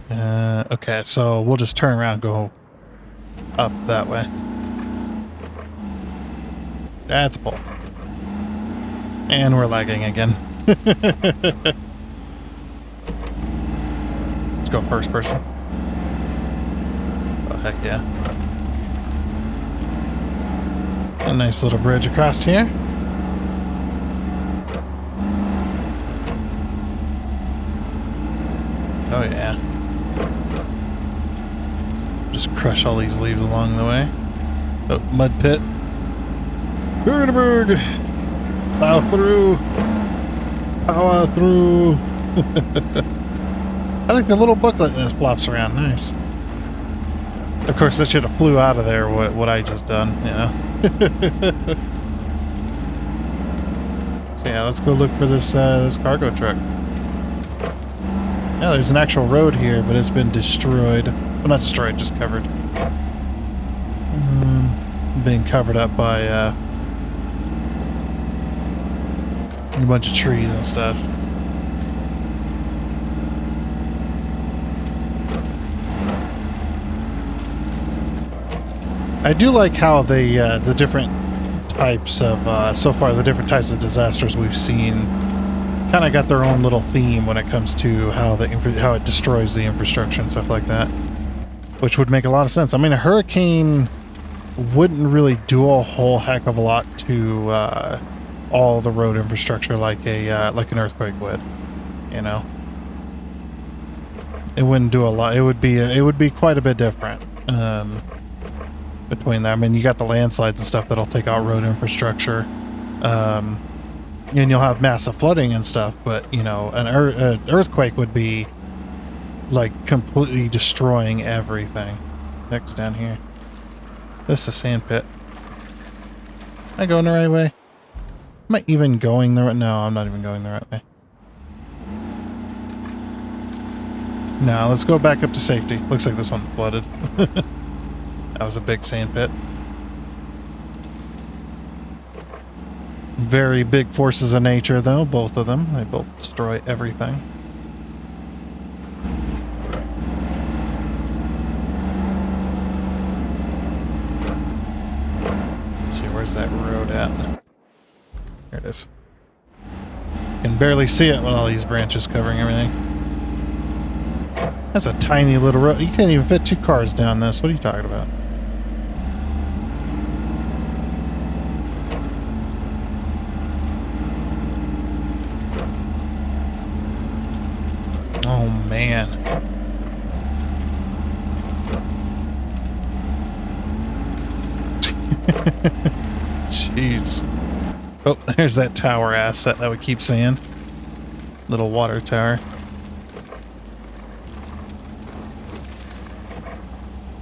Okay, so we'll just turn around and go up that way. That's a pull. And we're lagging again. Let's go first person. Oh, heck yeah. A nice little bridge across here. Oh yeah. Just crush all these leaves along the way. Oh, mud pit. Bird. Plow through. Power through. I like the little booklet that flops around. Nice. Of course, I should have flew out of there. What I just done, you know. So yeah, let's go look for this this cargo truck. Yeah, there's an actual road here, but it's been destroyed. Well, not destroyed, just covered. Being covered up by A bunch of trees and stuff. I do like how the different types of so far the different types of disasters we've seen kind of got their own little theme when it comes to how how it destroys the infrastructure and stuff like that, which would make a lot of sense. I mean, a hurricane wouldn't really do a whole heck of a lot to all the road infrastructure like an earthquake would, you know. It wouldn't do a lot. It would be quite a bit different. Between them, I mean, you got the landslides and stuff that'll take out road infrastructure, and you'll have massive flooding and stuff. But you know, an earthquake would be like completely destroying everything. Next down here, this is a sand pit. Am I going the right way? Am I even going the right? No, I'm not even going the right way. Now let's go back up to safety. Looks like this one flooded. That was a big sand pit. Very big forces of nature, though, both of them. They both destroy everything. Let's see, where's that road at? There it is. You can barely see it with all these branches covering everything. That's a tiny little road. You can't even fit 2 cars down this. What are you talking about? Oh, man. Jeez. Oh, there's that tower asset that we keep seeing. Little water tower.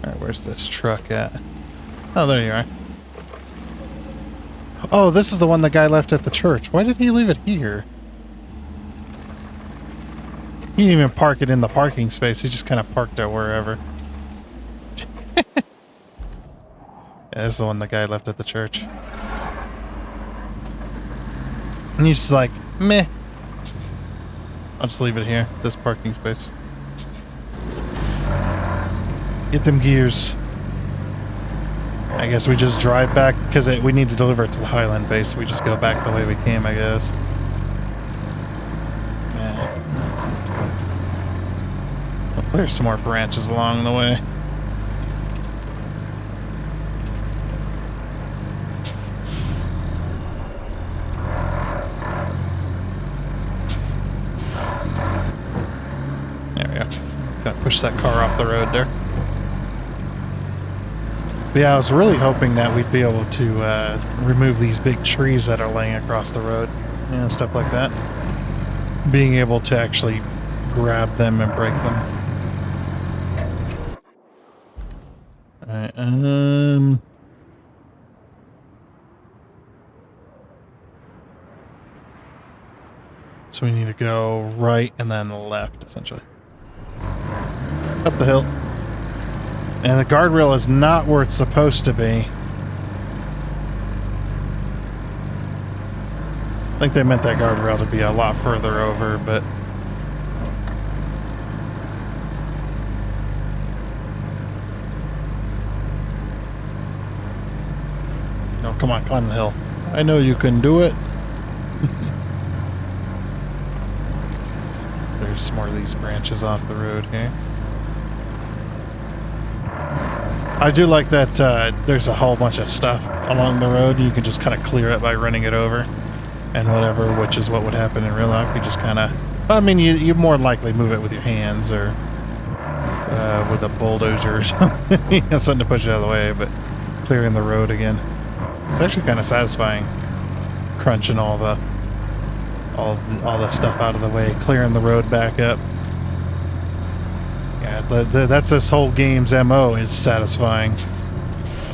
Alright, where's this truck at? Oh, there you are. Oh, this is the one the guy left at the church. Why did he leave it here? He didn't even park it in the parking space. He just kind of parked it wherever. Yeah, this is the one the guy left at the church. And he's just like, meh. I'll just leave it here, this parking space. Get them gears. I guess we just drive back, because we need to deliver it to the Highland base, so we just go back the way we came, I guess. Yeah. Well, there's some more branches along the way. There we go. Gotta push that car off the road there. But yeah, I was really hoping that we'd be able to remove these big trees that are laying across the road, you know, stuff like that. Being able to actually grab them and break them. Alright, so we need to go right and then left, essentially. Up the hill. And the guardrail is not where it's supposed to be. I think they meant that guardrail to be a lot further over, but... Oh, come on, climb the hill. I know you can do it. There's some more of these branches off the road here. I do like that there's a whole bunch of stuff along the road. You can just kind of clear it by running it over and whatever, which is what would happen in real life. You just kind of... I mean, you more likely move it with your hands or with a bulldozer or something. You know, something to push it out of the way, but clearing the road again. It's actually kind of satisfying crunching all the stuff out of the way, clearing the road back up. Yeah, that's this whole game's MO, is satisfying.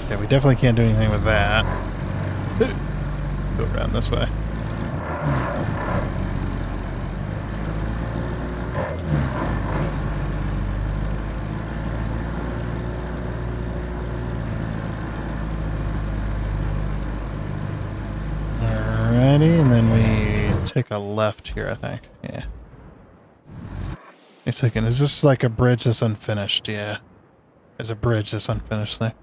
Okay, we definitely can't do anything with that. Go around this way. Alrighty, and then we take a left here, I think. Yeah. Wait a second, is this like a bridge that's unfinished? Yeah. There's a bridge that's unfinished there.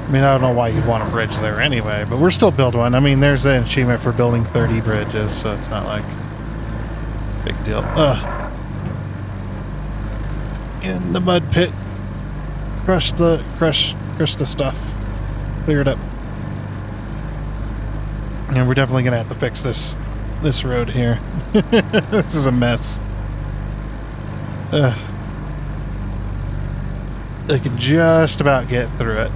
I mean, I don't know why you'd want a bridge there anyway, but we're still build one. I mean, there's an achievement for building 30 bridges, so it's not like big deal. Ugh. In the mud pit. Crush the stuff. Clear it up. And we're definitely gonna have to fix this road here. This is a mess. Ugh. I can just about get through it.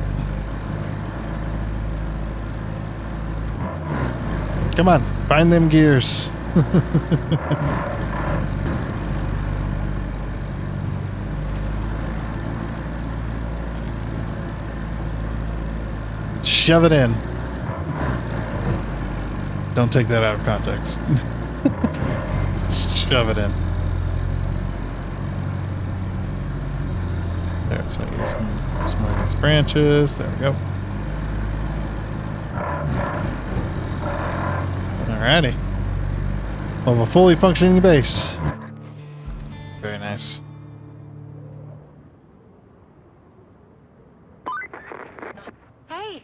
Come on, find them gears. Shove it in. Don't take that out of context. Just shove it in. There, so use some more of these branches. There we go. Alrighty. We'll have a fully functioning base. Very nice. Hey,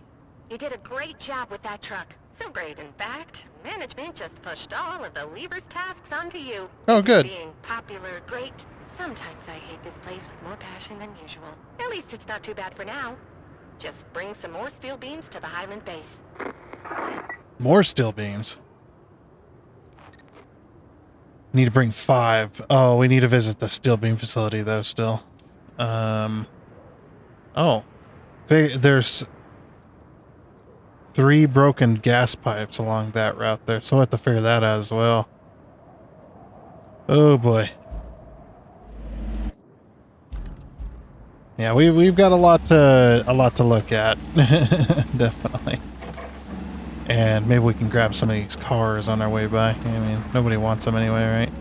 you did a great job with that truck. So great, in fact, management just pushed all of the lever's tasks onto you. Oh, good. Being popular, great. Sometimes I hate this place with more passion than usual. At least it's not too bad for now. Just bring some more steel beams to the Highland base. More steel beams. Need to bring 5. Oh, we need to visit the steel beam facility though still. Oh. There's 3 broken gas pipes along that route there, so we'll have to figure that out as well. Oh boy. Yeah, we've got a lot to look at. Definitely. And maybe we can grab some of these cars on our way by. I mean, nobody wants them anyway, right?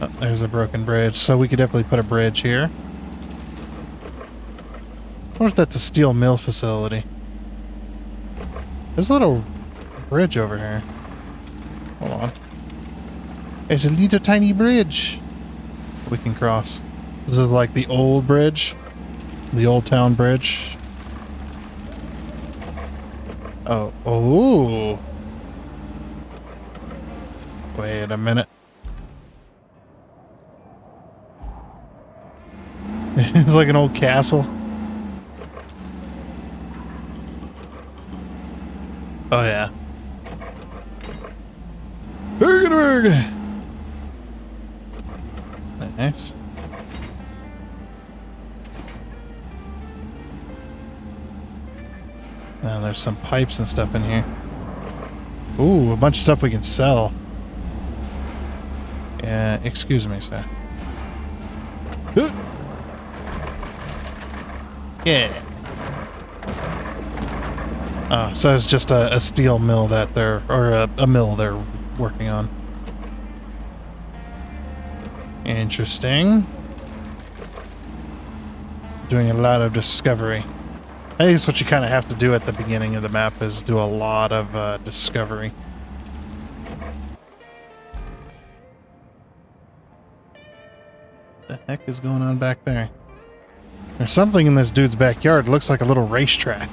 Oh, there's a broken bridge, so we could definitely put a bridge here. I wonder if that's a steel mill facility. There's a little bridge over here. Hold on. There's a little tiny bridge we can cross. This is like the old bridge. The old town bridge. Oh, oh. Wait a minute. It's like an old castle. Oh yeah. Nice. And there's some pipes and stuff in here. Ooh, a bunch of stuff we can sell. Excuse me, sir. Yeah. Oh, so it's just a steel mill that they're, or a mill they're working on. Interesting. Doing a lot of discovery. I think it's what you kind of have to do at the beginning of the map, is do a lot of discovery. What the heck is going on back there? There's something in this dude's backyard. It looks like a little racetrack.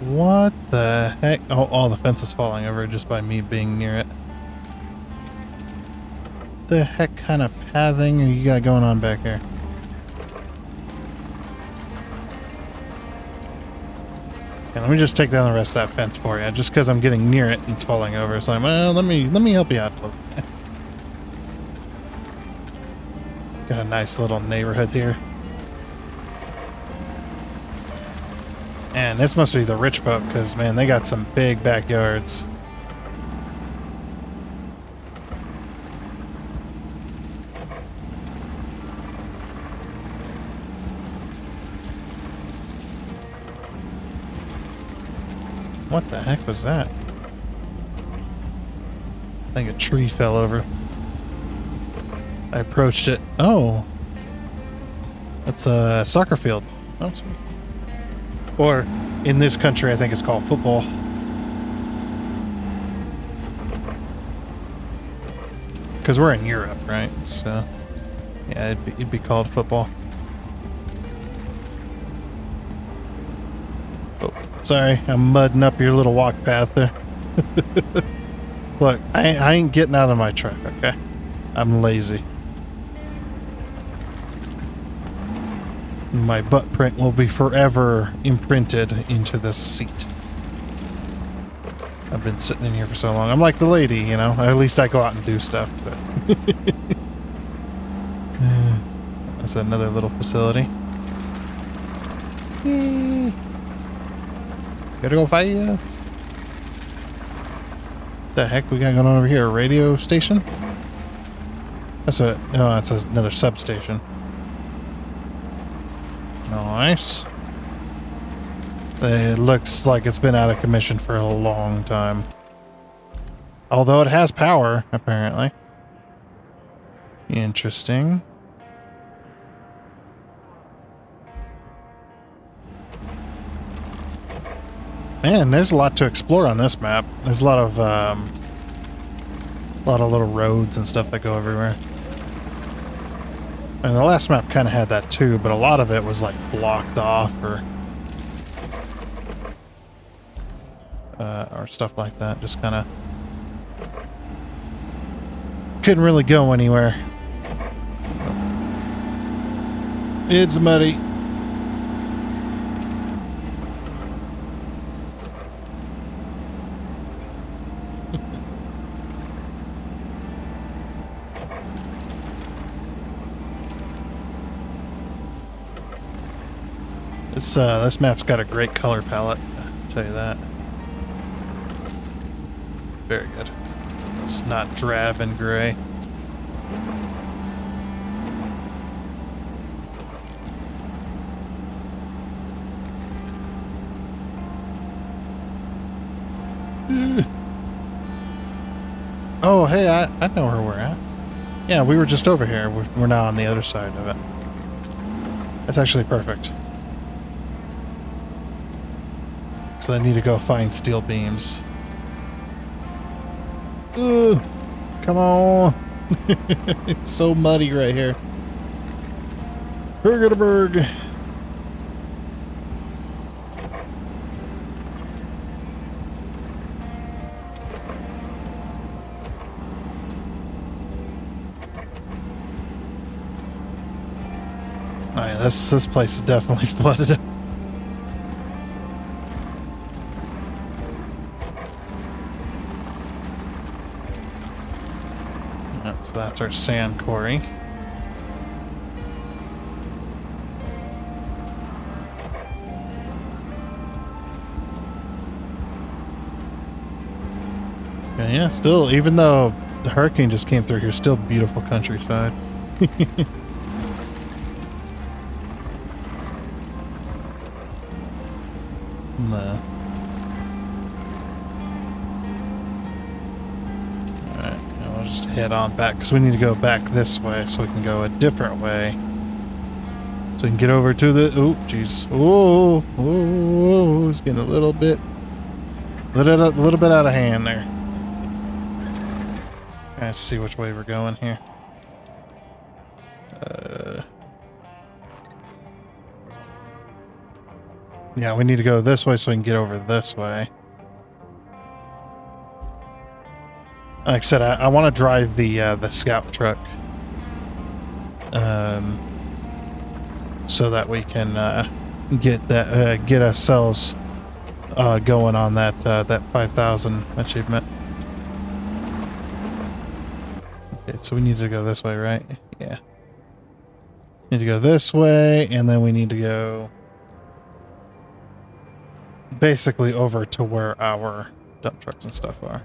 What the heck? Oh, the fence is falling over just by me being near it. The heck kind of pathing you got going on back here? Okay, let me just take down the rest of that fence for you. Just because I'm getting near it, it's falling over. So I'm, well, let me help you out a little bit. Got a nice little neighborhood here. And this must be the rich folk, because, man, they got some big backyards. What the heck was that? I think a tree fell over. I approached it. Oh. That's a soccer field. Oh, sweet. Or, in this country, I think it's called football. Because we're in Europe, right? So, yeah, it'd be called football. Oh, sorry, I'm mudding up your little walk path there. Look, I ain't getting out of my truck, okay? I'm lazy. My butt print will be forever imprinted into this seat. I've been sitting in here for so long. I'm like the lady, you know? At least I go out and do stuff, but... That's another little facility. Gotta go fast. The heck we got going on over here? A radio station? That's a... Oh, that's another substation. Nice. It looks like it's been out of commission for a long time. Although it has power, apparently. Interesting. Man, there's a lot to explore on this map. There's a lot of little roads and stuff that go everywhere. And the last map kind of had that too, but a lot of it was like blocked off or stuff like that. Just kind of couldn't really go anywhere. It's muddy. This map's got a great color palette, I'll tell you that. Very good. It's not drab and gray. Oh, hey, I know where we're at. Yeah, we were just over here. We're now on the other side of it. That's actually perfect. So I need to go find steel beams. Ugh, come on. It's so muddy right here. Berg. Oh yeah, this place is definitely flooded. So that's our sand quarry. And yeah, still, even though the hurricane just came through here, still beautiful countryside. No. Alright, we'll just head on back, because we need to go back this way so we can go a different way. So we can get over to the... Oh, jeez. Oh, it's getting a little bit out of hand there. Let's see which way we're going here. Yeah, we need to go this way so we can get over this way. Like I said, I want to drive the scout truck, so that we can get ourselves going on that 5,000 achievement. Okay, so we need to go this way, right? Yeah. Need to go this way, and then we need to go basically over to where our dump trucks and stuff are.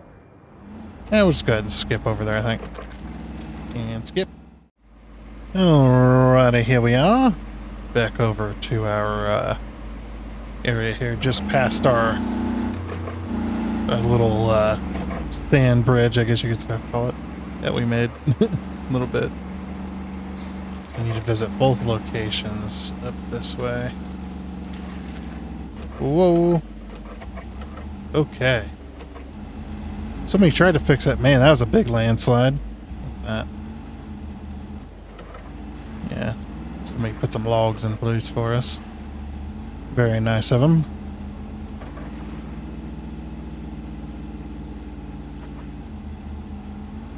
Yeah, we'll just go ahead and skip over there, I think. And skip. Alrighty, here we are. Back over to our area here, just past our a little sand bridge, I guess you could call it, that we made a little bit. We need to visit both locations up this way. Whoa. Okay. Somebody tried to fix that. Man, that was a big landslide. Yeah. Somebody put some logs in place for us. Very nice of them.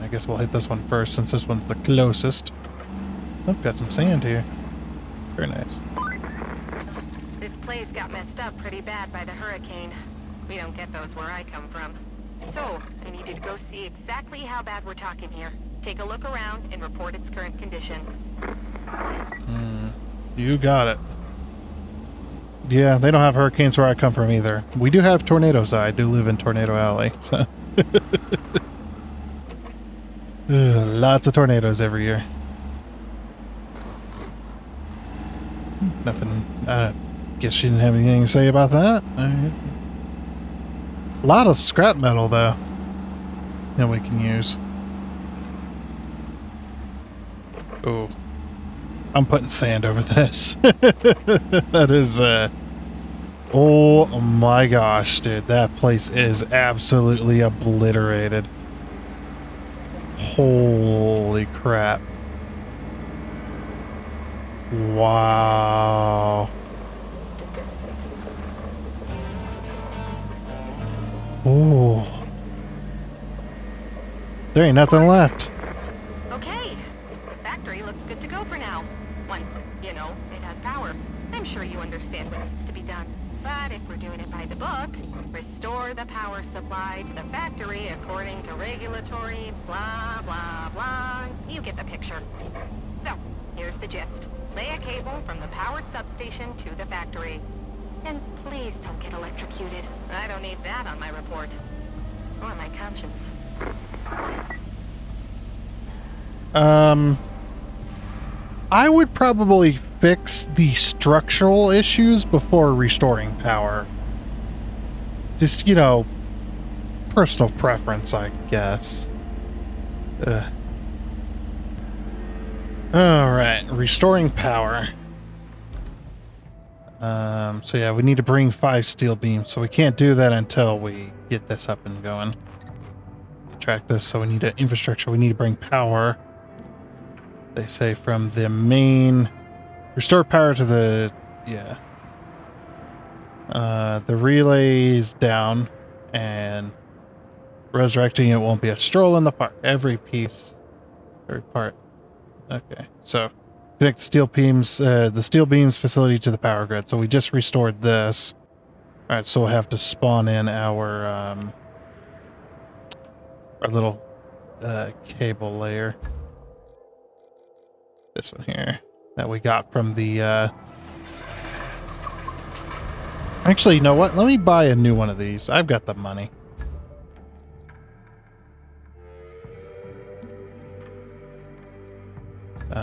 I guess we'll hit this one first since this one's the closest. Oh, got some sand here. Very nice. This place got messed up pretty bad by the hurricane. We don't get those where I come from. So, I need you to go see exactly how bad we're talking here. Take a look around and report its current condition. You got it. Yeah, they don't have hurricanes where I come from either. We do have tornadoes. I do live in Tornado Alley, so... lots of tornadoes every year. Nothing. I guess she didn't have anything to say about that. A lot of scrap metal, though, that we can use. Oh, I'm putting sand over this. That is, oh my gosh, dude. That place is absolutely obliterated. Holy crap. Wow. Oh. There ain't nothing left. Okay. The factory looks good to go for now. Once, you know, it has power. I'm sure you understand what needs to be done. But if we're doing it by the book, restore the power supply to the factory according to regulatory blah, blah, blah. You get the picture. So, here's the gist. Lay a cable from the power substation to the factory. And please don't get electrocuted. I don't need that on my report. Or my conscience. I would probably fix the structural issues before restoring power. Just, you know, personal preference, I guess. Alright, restoring power. So yeah, we need to bring 5 steel beams, so we can't do that until we get this up and going. Track this, so we need an infrastructure. We need to bring power. They say from the main... Restore power to the... Yeah. The relays down, and resurrecting it won't be a stroll in the park. Every piece, every part. Okay, so connect the steel beams facility to the power grid. So we just restored this. All right, so we'll have to spawn in our little cable layer. This one here that we got from the. Actually, you know what? Let me buy a new one of these. I've got the money.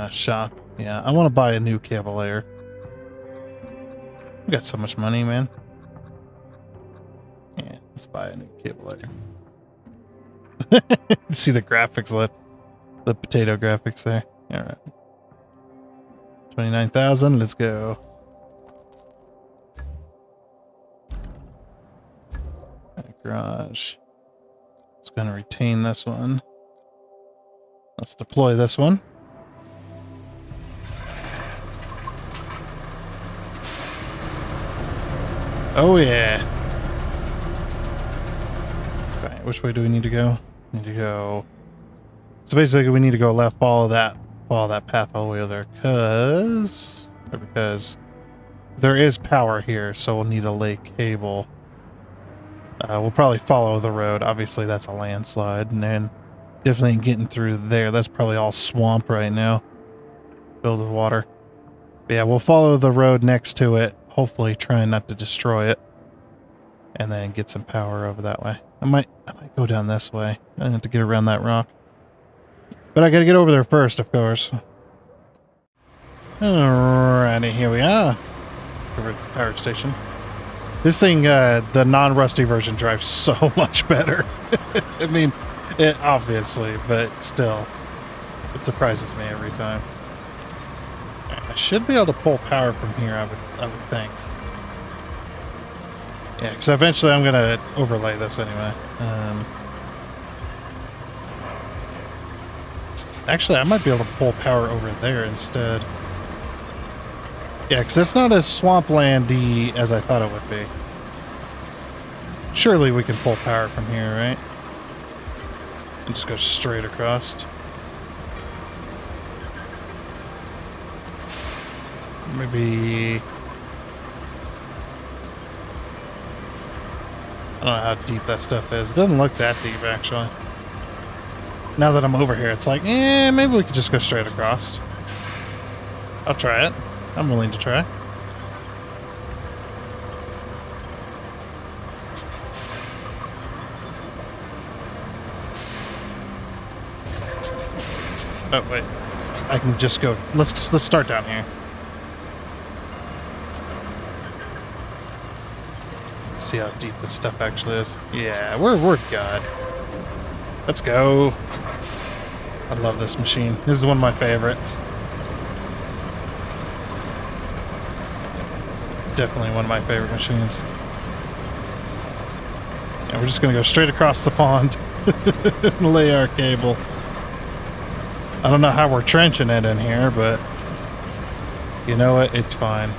Shop. Yeah, I want to buy a new cable layer. We got so much money, man. Yeah, let's buy a new cable layer. See the graphics, the potato graphics there. All right. 29,000. Let's go. Garage. It's going to retain this one. Let's deploy this one. Oh yeah. Okay, which way do we need to go? We need to go. So basically, we need to go left. Follow that path all the way there, because there is power here. So we'll need to lay cable. We'll probably follow the road. Obviously, that's a landslide, and then definitely getting through there. That's probably all swamp right now, filled with water. But yeah, we'll follow the road next to it. Hopefully, trying not to destroy it, and then get some power over that way. I might go down this way. I have to get around that rock, but I got to get over there first, of course. Alrighty, here we are. Over at the power station. This thing, the non-rusty version drives so much better. I mean, it obviously, but still, it surprises me every time. I should be able to pull power from here, I would think. Yeah, because eventually I'm going to overlay this anyway. Actually, I might be able to pull power over there instead. Yeah, because it's not as swamplandy as I thought it would be. Surely we can pull power from here, right? And just go straight across. Maybe... I don't know how deep that stuff is. It doesn't look that deep, actually. Now that I'm over here, it's like, maybe we could just go straight across. I'll try it. I'm willing to try. Oh, wait. I can just go... Let's start down here. See how deep this stuff actually is. Yeah, we're good. Let's go. I love this machine. This is one of my favorites. Definitely one of my favorite machines. Yeah, we're just gonna go straight across the pond and lay our cable. I don't know how we're trenching it in here, but you know what? It's fine.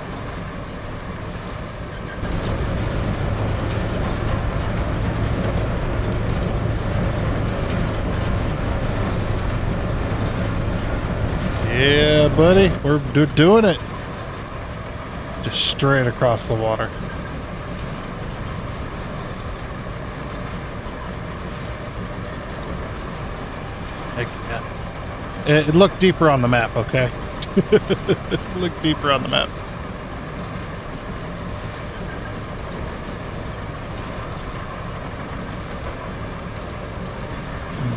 Yeah, buddy, we're doing it. Just straight across the water. Heck yeah. It looked deeper on the map, okay? Look deeper on the map.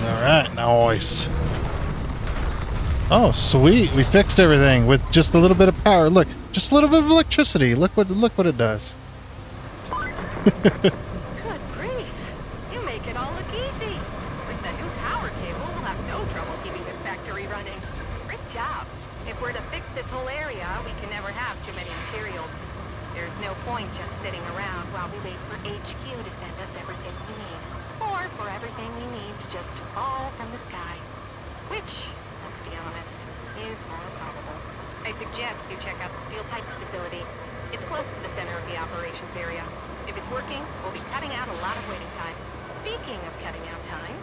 Alright, nice. Oh, sweet. We fixed everything with just a little bit of power. Look, just a little bit of electricity. Look what it does. Good grief. You make it all look easy. With the new power cable, we'll have no trouble keeping this factory running. Great job. If we're to fix this whole area, we can never have too many materials. There's no point just sitting around while we wait for HQ to send us everything we need. Or for everything we need to just fall from the sky. Which, let's be honest, is more probable. I suggest you check out the steel pipes facility. It's close to the center of the operations area. If it's working, we'll be cutting out a lot of waiting time. Speaking of cutting out time,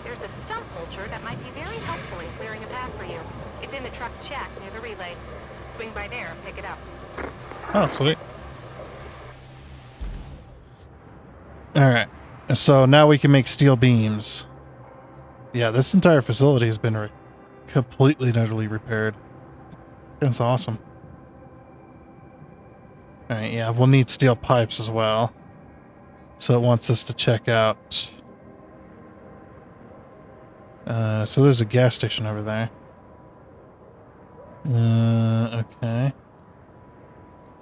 there's a stump vulture that might be very helpful in clearing a path for you. It's in the truck's shack near the relay. Swing by there and pick it up. Oh, sweet. Alright, so now we can make steel beams. Yeah, this entire facility has been completely and utterly repaired. That's awesome. Alright, yeah, we'll need steel pipes as well. So it wants us to check out... so there's a gas station over there. Okay.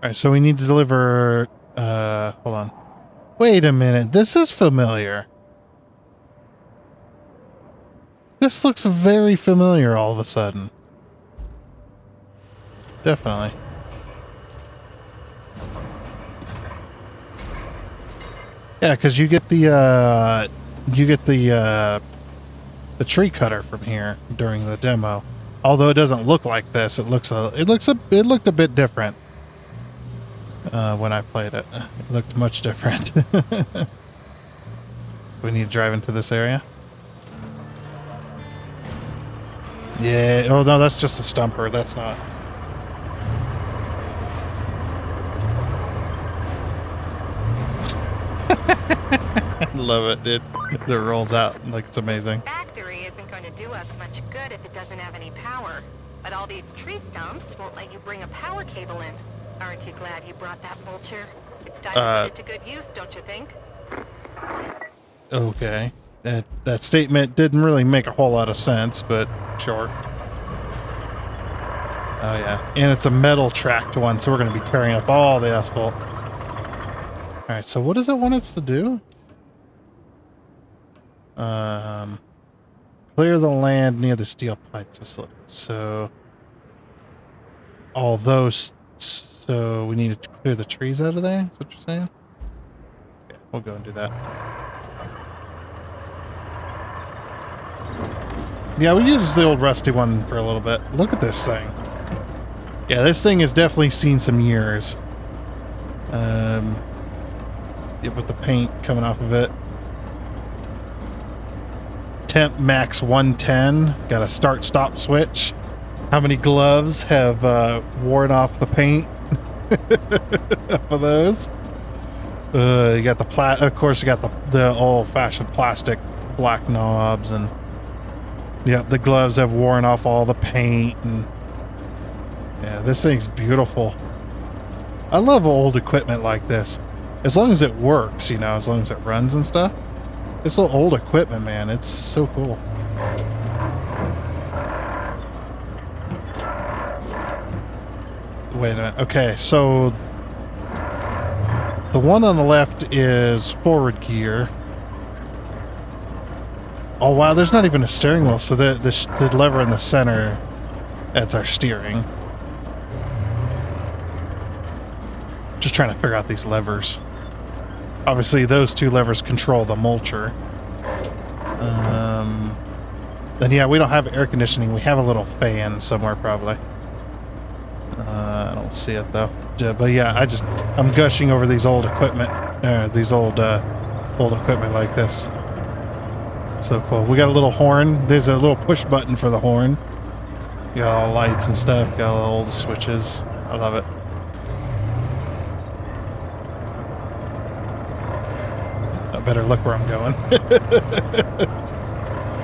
Alright, so we need to deliver... hold on. Wait a minute, this is familiar. This looks very familiar all of a sudden. Definitely. Yeah, because you get the tree cutter from here during the demo. Although it doesn't look like this, it looked a bit different when I played it. It looked much different. So we need to drive into this area. Yeah. Oh no, that's just a stumper. That's not. I love it, dude. It rolls out like it's amazing. Factory isn't going to do us much good if it doesn't have any power. But all these tree stumps won't let you bring a power cable in. Aren't you glad you brought that vulture? It's time to put it to good use, don't you think? Okay. That statement didn't really make a whole lot of sense, but sure. Oh yeah. And it's a metal tracked one, so we're going to be tearing up all the asphalt. Alright, so what does it want us to do? Clear the land near the steel pipes facility. So all those, so we need to clear the trees out of there? Is that what you're saying? Okay, we'll go and do that. Yeah, we used the old rusty one for a little bit. Look at this thing. Yeah, this thing has definitely seen some years. Yeah, with the paint coming off of it. Temp max 110. Got a start-stop switch. How many gloves have worn off the paint for those? You got the of course, you got the old-fashioned plastic black knobs, and yeah, the gloves have worn off all the paint, and yeah, this thing's beautiful. I love old equipment like this, as long as it works, you know, as long as it runs and stuff. This old equipment, man, it's so cool. Wait a minute. Okay, so the one on the left is forward gear. Oh wow, there's not even a steering wheel, so the lever in the center, that's our steering. Just trying to figure out these levers. Obviously, those two levers control the mulcher. Then yeah, we don't have air conditioning. We have a little fan somewhere, probably. I don't see it though. But yeah, I'm gushing over these old equipment. These old equipment like this. So cool. We got a little horn. There's a little push button for the horn. You got all the lights and stuff. Got all the old switches. I love it. I better look where I'm going.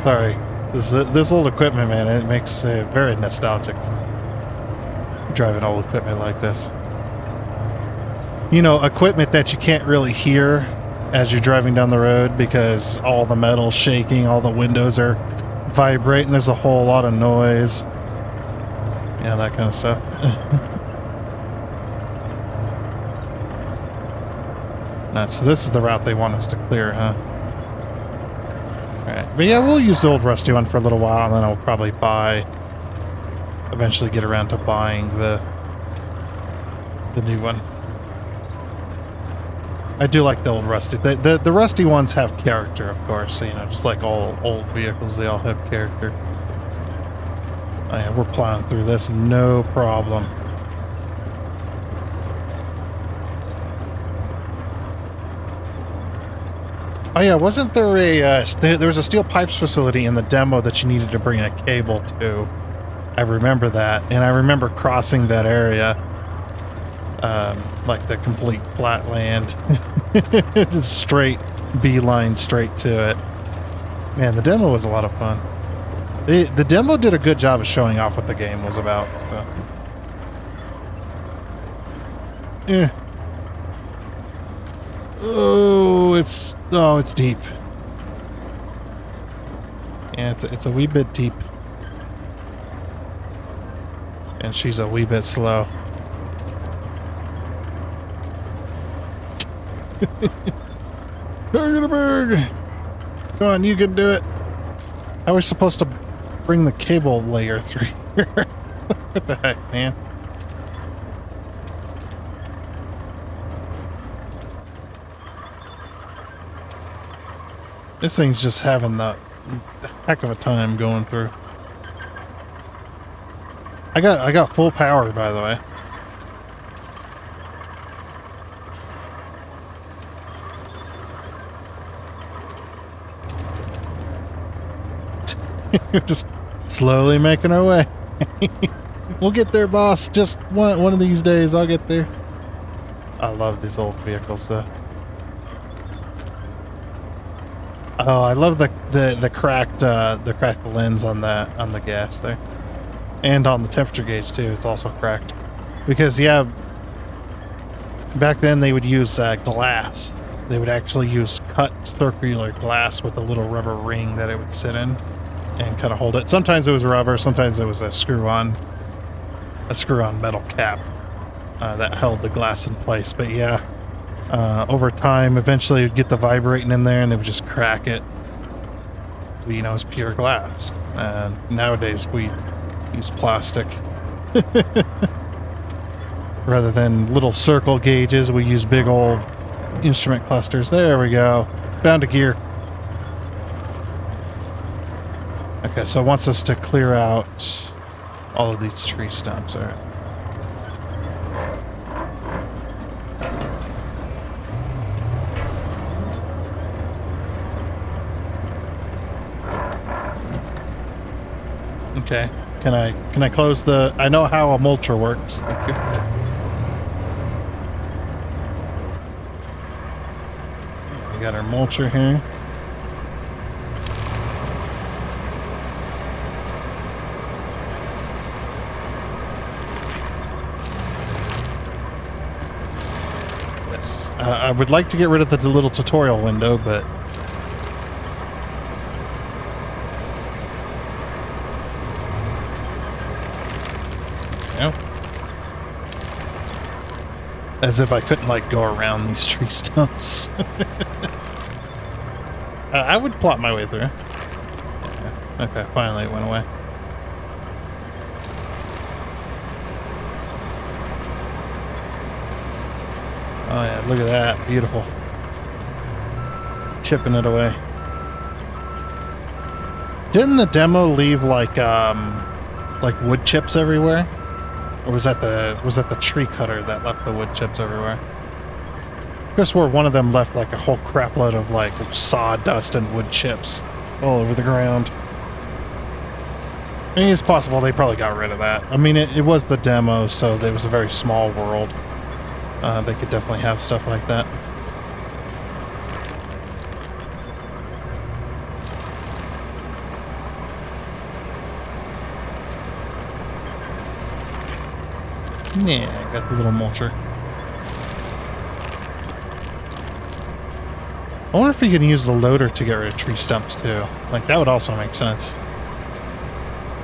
Sorry. This old equipment, man, it makes it very nostalgic. Driving old equipment like this. You know, equipment that you can't really hear as you're driving down the road because all the metal's shaking, all the windows are vibrating, there's a whole lot of noise. Yeah, that kind of stuff. So this is the route they want us to clear, huh? Alright, but yeah, we'll use the old rusty one for a little while, and then I'll probably eventually get around to buying the new one. I do like the old rusty. The rusty ones have character, of course. So, you know, just like all old vehicles, they all have character. Oh, yeah, we're plowing through this, no problem. Oh yeah, wasn't there there was a steel pipes facility in the demo that you needed to bring a cable to? I remember that, and I remember crossing that area, like the complete flat land, just straight beeline straight to it. Man, the demo was a lot of fun. The demo did a good job of showing off what the game was about. So. Yeah. Oh, it's deep. Yeah, it's a wee bit deep. And she's a wee bit slow. Berg! Come on, you can do it. How are we supposed to bring the cable layer through here? What the heck, man? This thing's just having the heck of a time going through. I got full power, by the way. We're just slowly making our way. We'll get there, boss. Just one of these days, I'll get there. I love these old vehicles, though. Oh, I love the cracked lens on the gas there, and on the temperature gauge too. It's also cracked because yeah, back then they would use glass. They would actually use cut circular glass with a little rubber ring that it would sit in and kind of hold it. Sometimes it was rubber, sometimes it was a screw-on metal cap that held the glass in place. But yeah, Over time, eventually you'd get the vibrating in there and it would just crack it. So, you know, it's pure glass. And nowadays we use plastic. Rather than little circle gauges, we use big old instrument clusters. There we go. Found a gear. Okay, so it wants us to clear out all of these tree stumps. All right. Okay. Can I close the... I know how a mulcher works. Thank you. We got our mulcher here. Yes. I would like to get rid of the little tutorial window, but... Nope. As if I couldn't, like, go around these tree stumps. I would plot my way through. Yeah. Okay, finally it went away. Oh yeah, look at that. Beautiful. Chipping it away. Didn't the demo leave, like wood chips everywhere? Or was that the tree cutter that left the wood chips everywhere? I guess where one of them left like a whole crap load of like sawdust and wood chips all over the ground. I mean, it's possible they probably got rid of that. I mean, it was the demo, so it was a very small world. They could definitely have stuff like that. Yeah, got the little mulcher. I wonder if you can use the loader to get rid of tree stumps too. Like that would also make sense.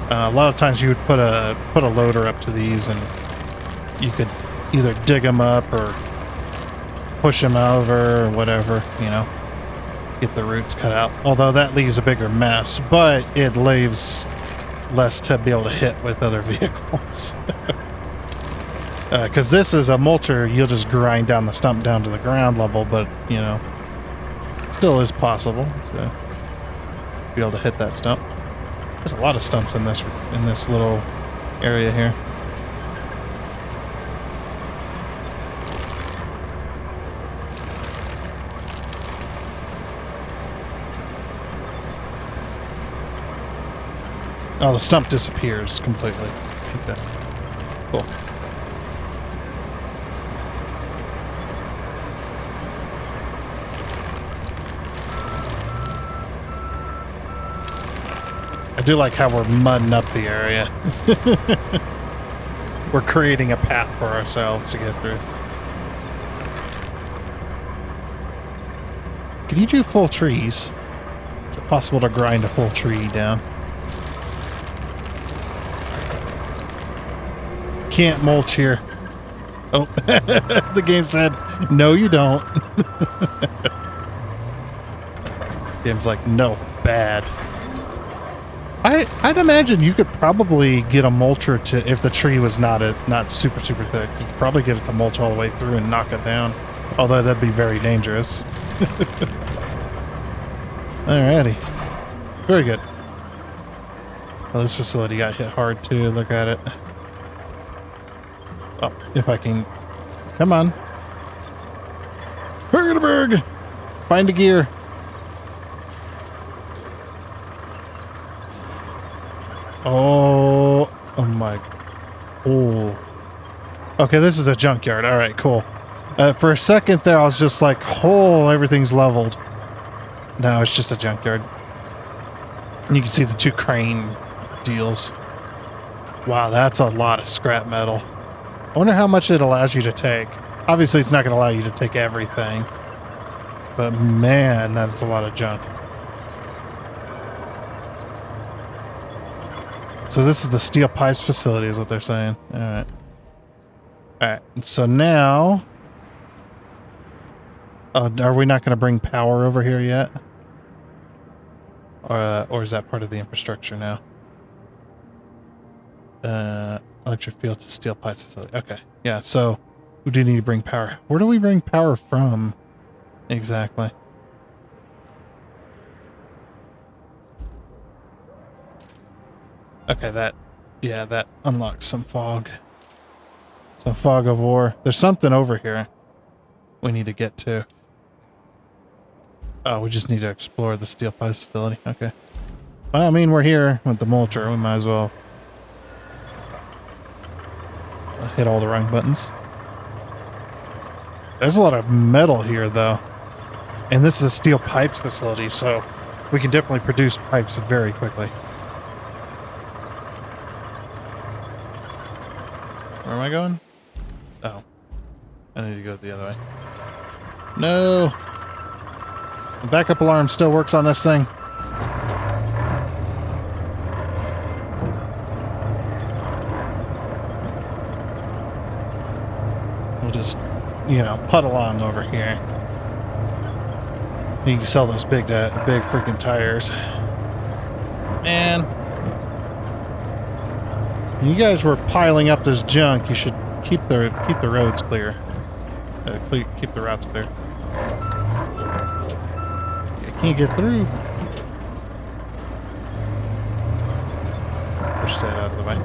A lot of times you would put a loader up to these, and you could either dig them up or push them over or whatever, you know, get the roots cut out. Although that leaves a bigger mess, but it leaves less to be able to hit with other vehicles. Because this is a mulcher, you'll just grind down the stump down to the ground level, but, you know, still is possible to be able to hit that stump. There's a lot of stumps in this little area here. Oh, the stump disappears completely. Okay. Cool. I do like how we're mudding up the area. We're creating a path for ourselves to get through. Can you do full trees? Is it possible to grind a full tree down? Can't mulch here. Oh, the game said, no you don't. Game's like, no, bad. I'd imagine you could probably get a mulcher to, if the tree was not super thick, you could probably get it to mulch all the way through and knock it down. Although that'd be very dangerous. Alrighty. Very good. Well, this facility got hit hard too. Look at it. Oh, if I can... Come on. Bergenberg! Find a gear. Oh my. Oh. Okay, this is a junkyard. All right, cool. For a second there, I was just like, oh, everything's leveled. No, it's just a junkyard. And you can see the two crane deals. Wow, that's a lot of scrap metal. I wonder how much it allows you to take. Obviously, it's not going to allow you to take everything. But man, that's a lot of junk. So this is the steel pipes facility is what they're saying. Alright. Alright, so now... Are we not going to bring power over here yet? Or is that part of the infrastructure now? Electric field to steel pipes facility. Okay, yeah, so we do need to bring power. Where do we bring power from? Exactly. Okay, that unlocks some fog. Some fog of war. There's something over here we need to get to. Oh, we just need to explore the steel pipe facility. Okay. Well, I mean, we're here with the mulcher. We might as well hit all the wrong buttons. There's a lot of metal here, though. And this is a steel pipes facility, so we can definitely produce pipes very quickly. Where am I going? Oh. I need to go the other way. No! The backup alarm still works on this thing. We'll just, putt along over here. You can sell those big freaking tires. Man. When you guys were piling up this junk, you should keep the roads clear. Keep the routes clear. I can't get through. Push that out of the way.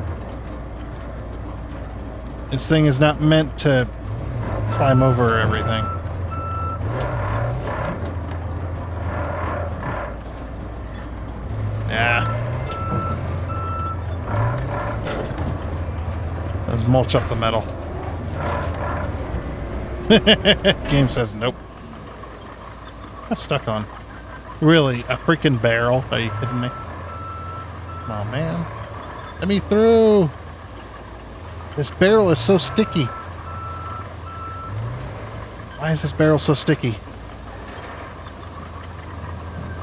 This thing is not meant to climb over everything. Yeah. Let's mulch up the metal. Game says nope. I'm stuck on. Really? A freaking barrel? Are you kidding me? Come on, man. Let me through. This barrel is so sticky. Why is this barrel so sticky?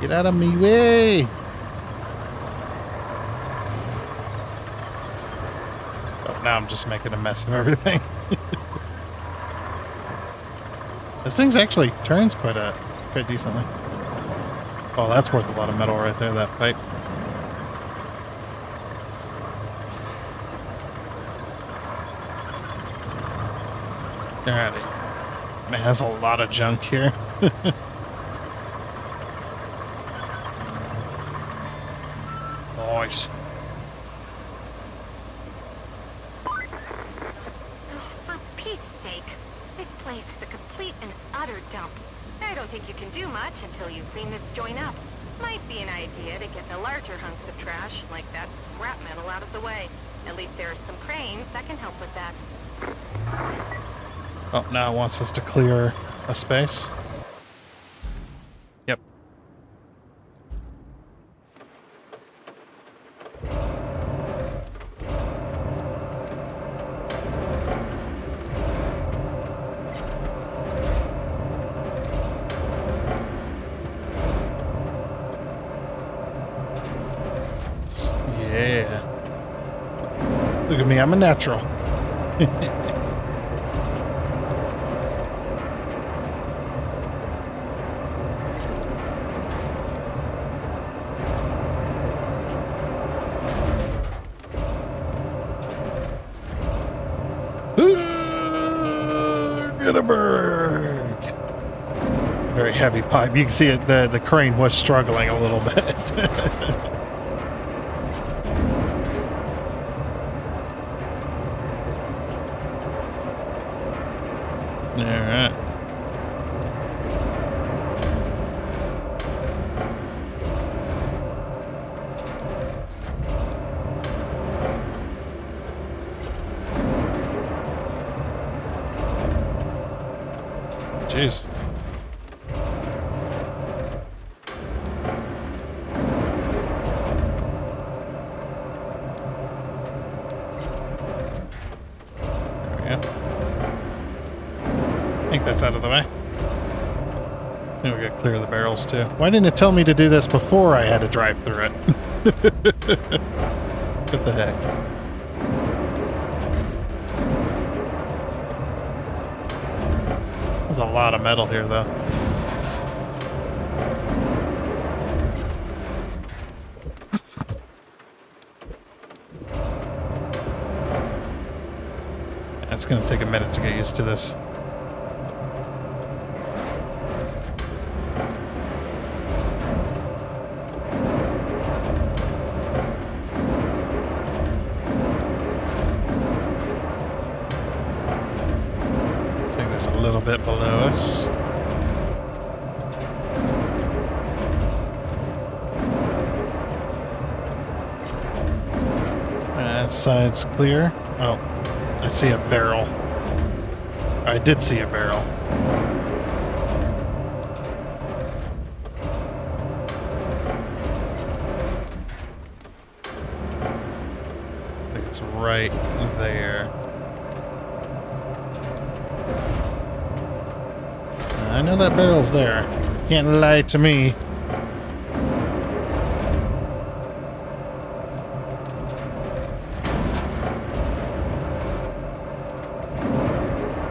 Get out of me way. Oh, now I'm just making a mess of everything. This thing's actually turns quite decently. Oh, that's worth a lot of metal right there, that pipe. Alrighty. Man, that's a lot of junk here. Nice. For Pete's sake, this place is a complete and utter dump. I don't think you can do much until you clean this joint up. Might be an idea to get the larger hunks of trash, like that scrap metal, out of the way. At least there are some cranes that can help with that. Oh, now it wants us to clear a space. Yep. Yeah. Look at me, I'm a natural. Very heavy pipe. You can see it. The crane was struggling a little bit. All right. Jeez. That's out of the way. Then we gotta clear the barrels too. Why didn't it tell me to do this before I had to drive through it? What the heck? There's a lot of metal here, though. It's going to take a minute to get used to this. I think there's a little bit below us. That side's clear. Oh. I see a barrel. I did see a barrel. I think it's right there. I know that barrel's there. Can't lie to me.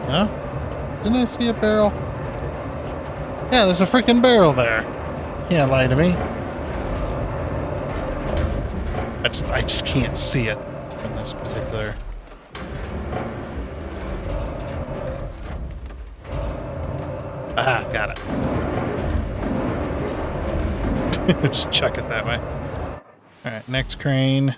Huh? Didn't I see a barrel? Yeah, there's a freaking barrel there. Can't lie to me. I just can't see it from this particular. Ah, got it. Just chuck it that way. Alright, next crane.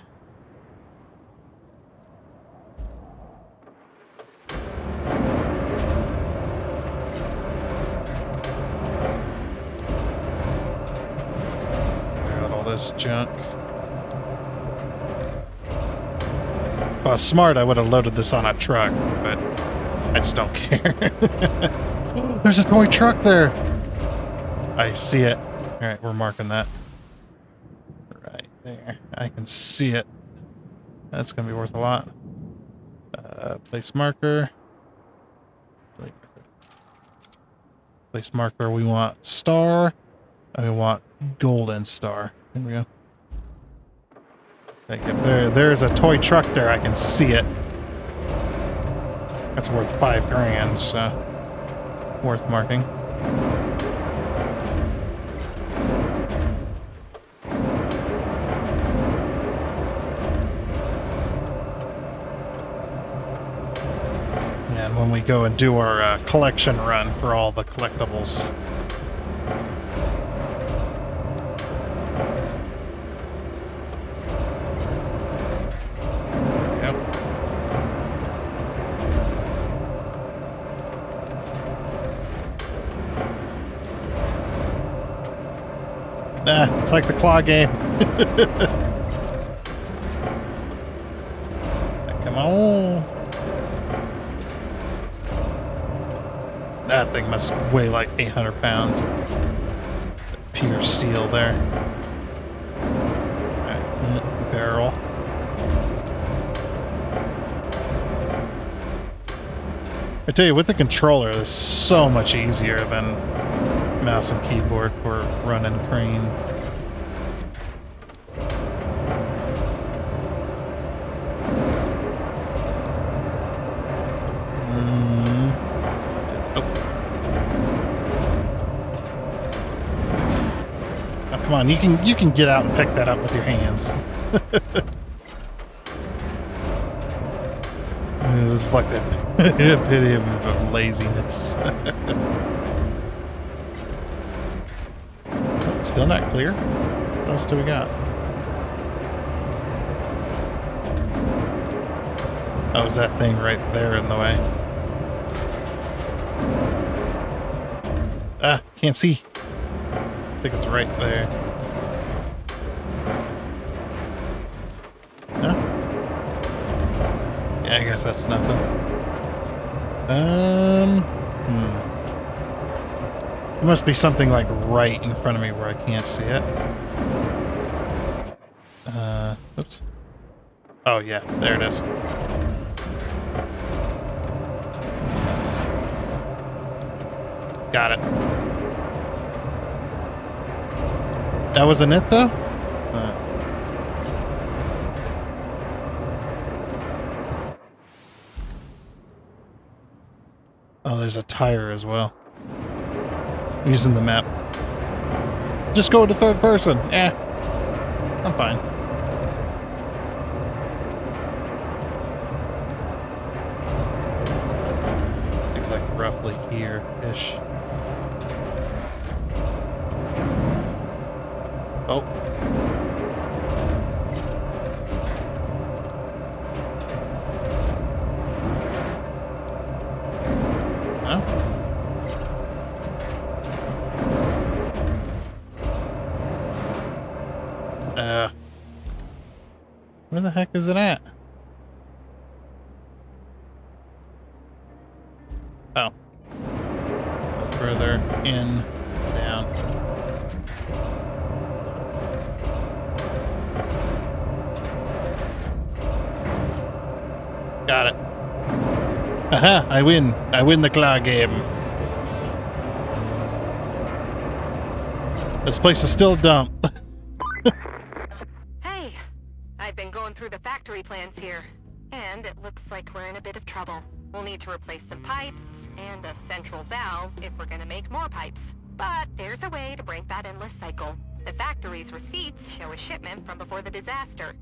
This junk. If I was smart, I would have loaded this on a truck, but I just don't care. There's a toy truck there. I see it. All right, we're marking that. Right there. I can see it. That's going to be worth a lot. Place marker. Place marker. We want star. And we want golden star. Here we go. There's a toy truck there. I can see it. That's worth $5,000, so worth marking. And when we go and do our collection run for all the collectibles. It's like the claw game. Come on. That thing must weigh like 800 pounds. That's pure steel there. Right, barrel. I tell you, with the controller, it's so much easier than mouse and keyboard for running crane. Oh, come on, you can get out and pick that up with your hands. This is like the pity of laziness. Still not clear? What else do we got? Oh, is that thing right there in the way? Ah, can't see. I think it's right there. No? Yeah, I guess that's nothing. There must be something like right in front of me where I can't see it. Oops. Oh yeah, there it is. Got it. That wasn't it though? Oh, there's a tire as well. I'm using the map. Just go to third person. I'm fine. It's like roughly here-ish. Oh. Huh? Where the heck is it at? Oh. Go further in, down. Got it. Aha! I win. I win the claw game. This place is still dumb. Hey, I've been going through the factory plans here, and it looks like we're in a bit of trouble. We'll need to replace some pipes and a central valve if we're gonna make more pipes. But there's a way to break that endless cycle. The factory's receipts show a shipment from before the disaster.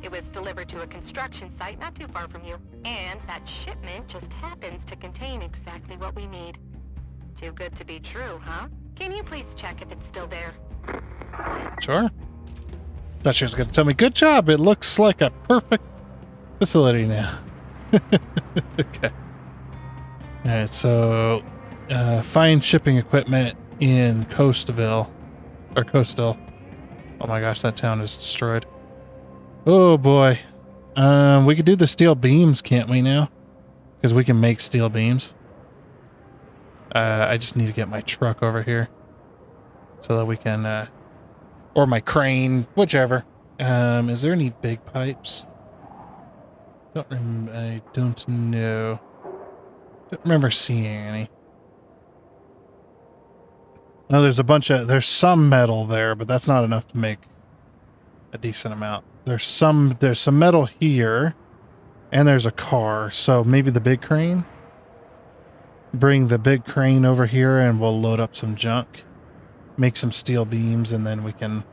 It was delivered to a construction site not too far from you, and that shipment just happens to contain exactly what we need. Too good to be true, huh? Can you please check if it's still there? Sure. Thought she was going to tell me, good job, it looks like a perfect facility now. Okay. Alright, so find shipping equipment in Coastal. Oh my gosh, that town is destroyed. Oh boy. We could do the steel beams, can't we now? Because we can make steel beams. I just need to get my truck over here so that we can, or my crane, whichever. Is there any big pipes? I don't know. Don't remember seeing any. No, there's some metal there, but that's not enough to make a decent amount. There's some metal here, and there's a car, so maybe the big crane? Bring the big crane over here and we'll load up some junk. Make some steel beams, and then we can...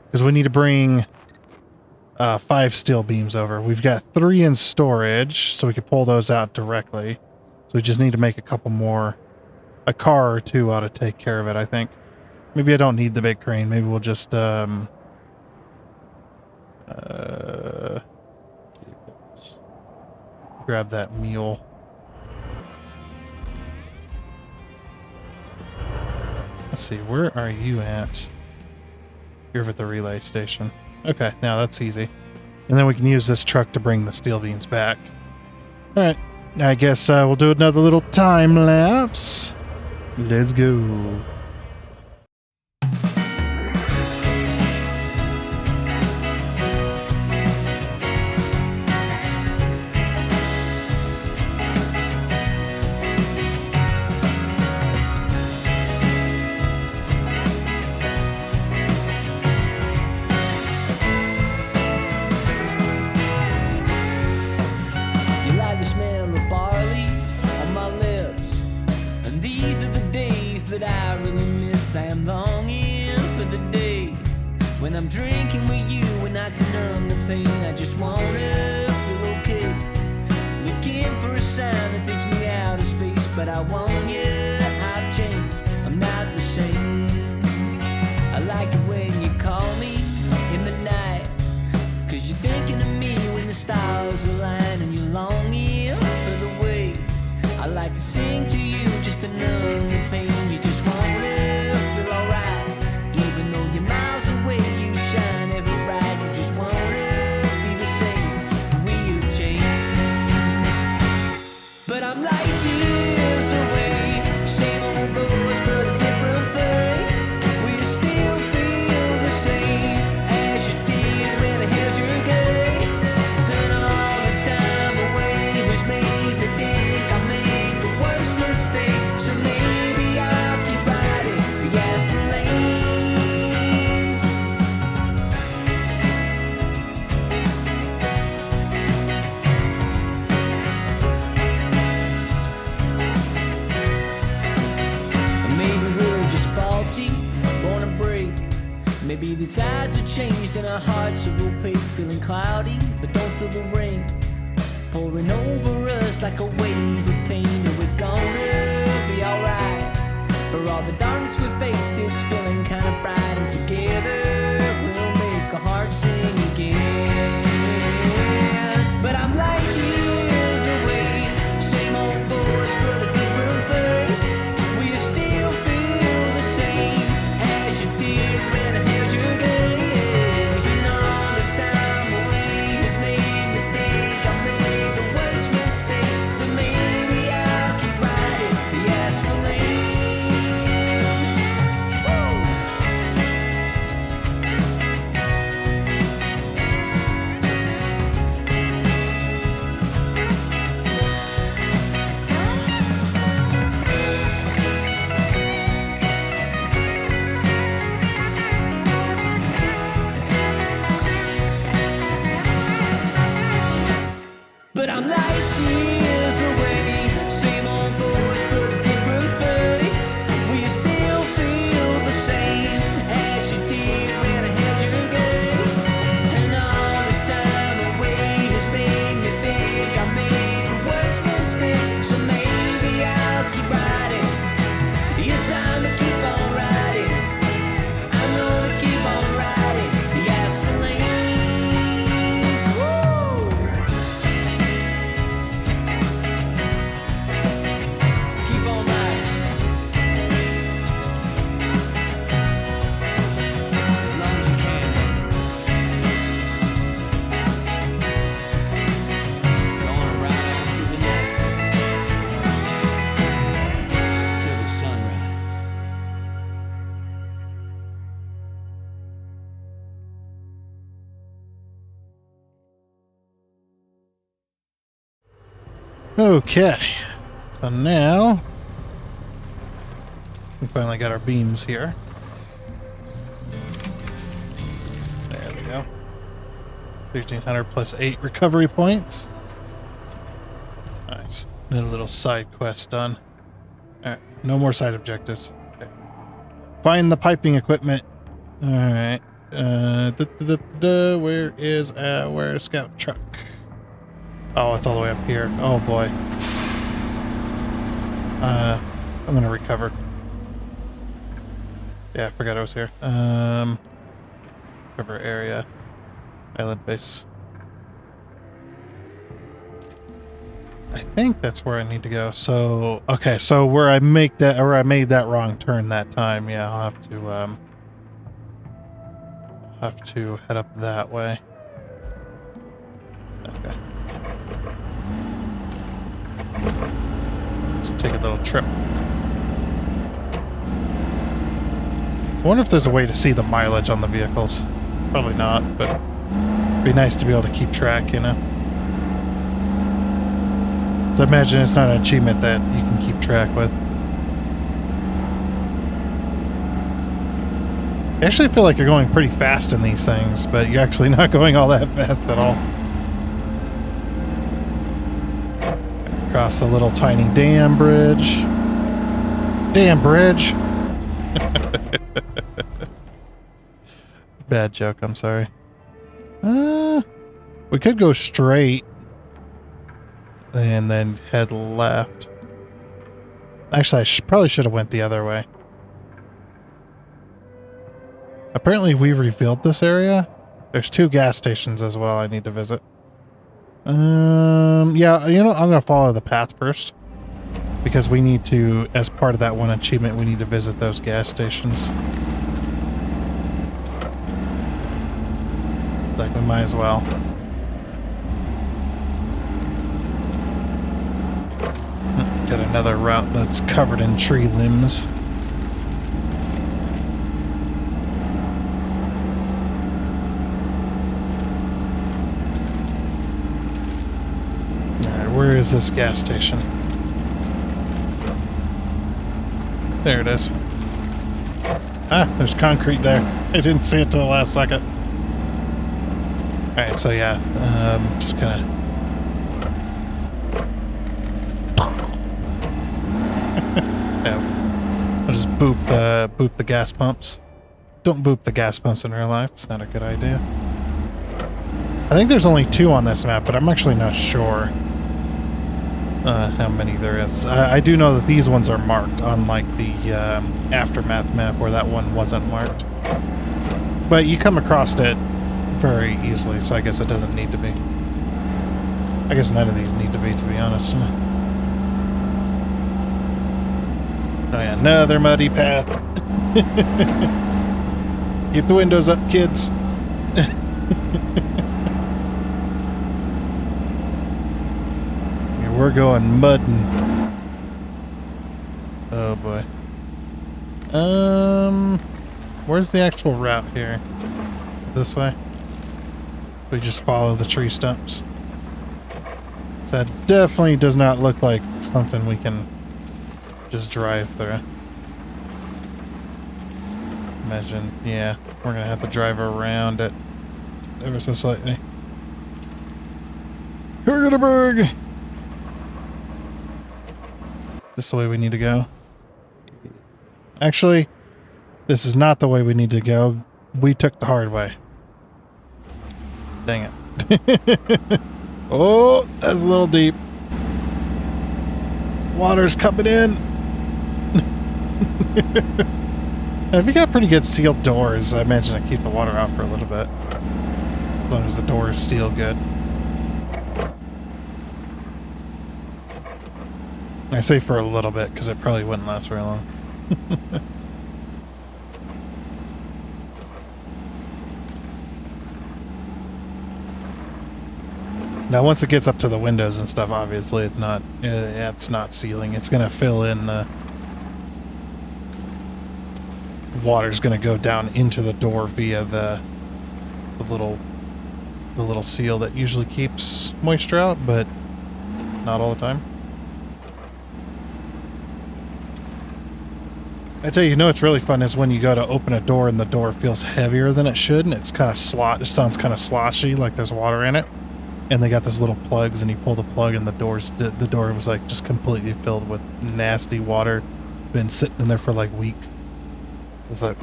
Because we need to bring 5 steel beams over. We've got 3 in storage, so we can pull those out directly. So we just need to make a couple more. A car or 2 ought to take care of it, I think. Maybe I don't need the big crane. Maybe we'll just... grab that mule. Let's see, where are you at? You're at the relay station. Okay, now that's easy. And then we can use this truck to bring the steel beams back. Alright, I guess we'll do another little time lapse. Let's go. That I really miss. I am longing for the day when I'm drinking with you and not to numb the pain. I just wanna feel okay, looking for a sign that takes me out of space. But I want you, I've changed, I'm not the same. I like it when you call me in the night, 'cause you're thinking of me when the stars align, and you're longing for the way I like to sing to you just to numb the pain. But I'm light years away changed and our hearts are opaque, feeling cloudy, but don't feel the rain pouring over us like a wave of pain. And we're gonna be alright. For all the darkness we faced is feeling kinda bright, and together we'll make our hearts sing again. But I'm like years away, same old voice but a different face. Will you still feel the same as you did when I held your gaze? And all this time away has made me think I made the worst mistake. So maybe I'll keep riding the astral lanes. Woo! But I'm like years away, same old voice but a different face. Will you still feel the same as you did when I held your gaze? And all this time away has made me think I made the worst mistake. So maybe I'll keep riding. Yes, I'm gonna keep on riding. I'm gonna keep on riding the astral lanes. Woo! Keep on riding. As long as you can. Gonna ride through the night till the sunrise. Okay. So now we finally got our beams here. There we go. 1,500 plus 8 recovery points. Nice. And a little side quest done. Alright. No more side objectives. Okay. Find the piping equipment. Alright. Where is our scout truck? Oh, it's all the way up here. Oh boy. I'm gonna recover. Yeah, I forgot I was here. Cover area. Island base. I think that's where I need to go. So, okay, so where I made that wrong turn that time, yeah, I'll have to head up that way. Okay. Let's take a little trip. I wonder if there's a way to see the mileage on the vehicles. Probably not, but it'd be nice to be able to keep track, you know? So I imagine it's not an achievement that you can keep track with. I actually feel like you're going pretty fast in these things, but you're actually not going all that fast at all. Across the little tiny dam bridge. Damn bridge! Bad joke, I'm sorry. We could go straight and then head left. Actually, I probably should have went the other way. Apparently we revealed this area. There's 2 gas stations as well I need to visit. Yeah, you know, I'm gonna follow the path first. Because we need to, as part of that one achievement, we need to visit those gas stations. Like, we might as well. Get another route that's covered in tree limbs. Alright, where is this gas station? There it is. Ah, there's concrete there. I didn't see it till the last second. Alright, so yeah, just kinda... yeah, I'll just boop the gas pumps. Don't boop the gas pumps in real life. It's not a good idea. I think there's only 2 on this map, but I'm actually not sure how many there is. I do know that these ones are marked, unlike the Aftermath map where that one wasn't marked. But you come across it very easily, so I guess it doesn't need to be. I guess none of these need to be honest. Oh yeah, another muddy path. Keep the windows up, kids. Yeah, we're going mudding. Oh boy. Where's the actual route here? This way? We just follow the tree stumps. So that definitely does not look like something we can just drive through. Imagine, yeah, we're gonna have to drive around it ever so slightly. Hurgadaberg! This is the way we need to go. Actually, this is not the way we need to go. We took the hard way. Dang it. Oh, that's a little deep. Water's coming in. If you got pretty good sealed doors, I imagine I keep the water out for a little bit. As long as the door is sealed good. I say for a little bit because it probably wouldn't last very long. Now, once it gets up to the windows and stuff, obviously it's not sealing. It's going to fill in the water's going to go down into the door via the little seal that usually keeps moisture out, but not all the time. I tell you, it's really fun is when you go to open a door and the door feels heavier than it should, and it's kind of it sounds kind of sloshy, like there's water in it. And they got those little plugs, and you pull the plug, and the door was like just completely filled with nasty water. Been sitting in there for like weeks. It's like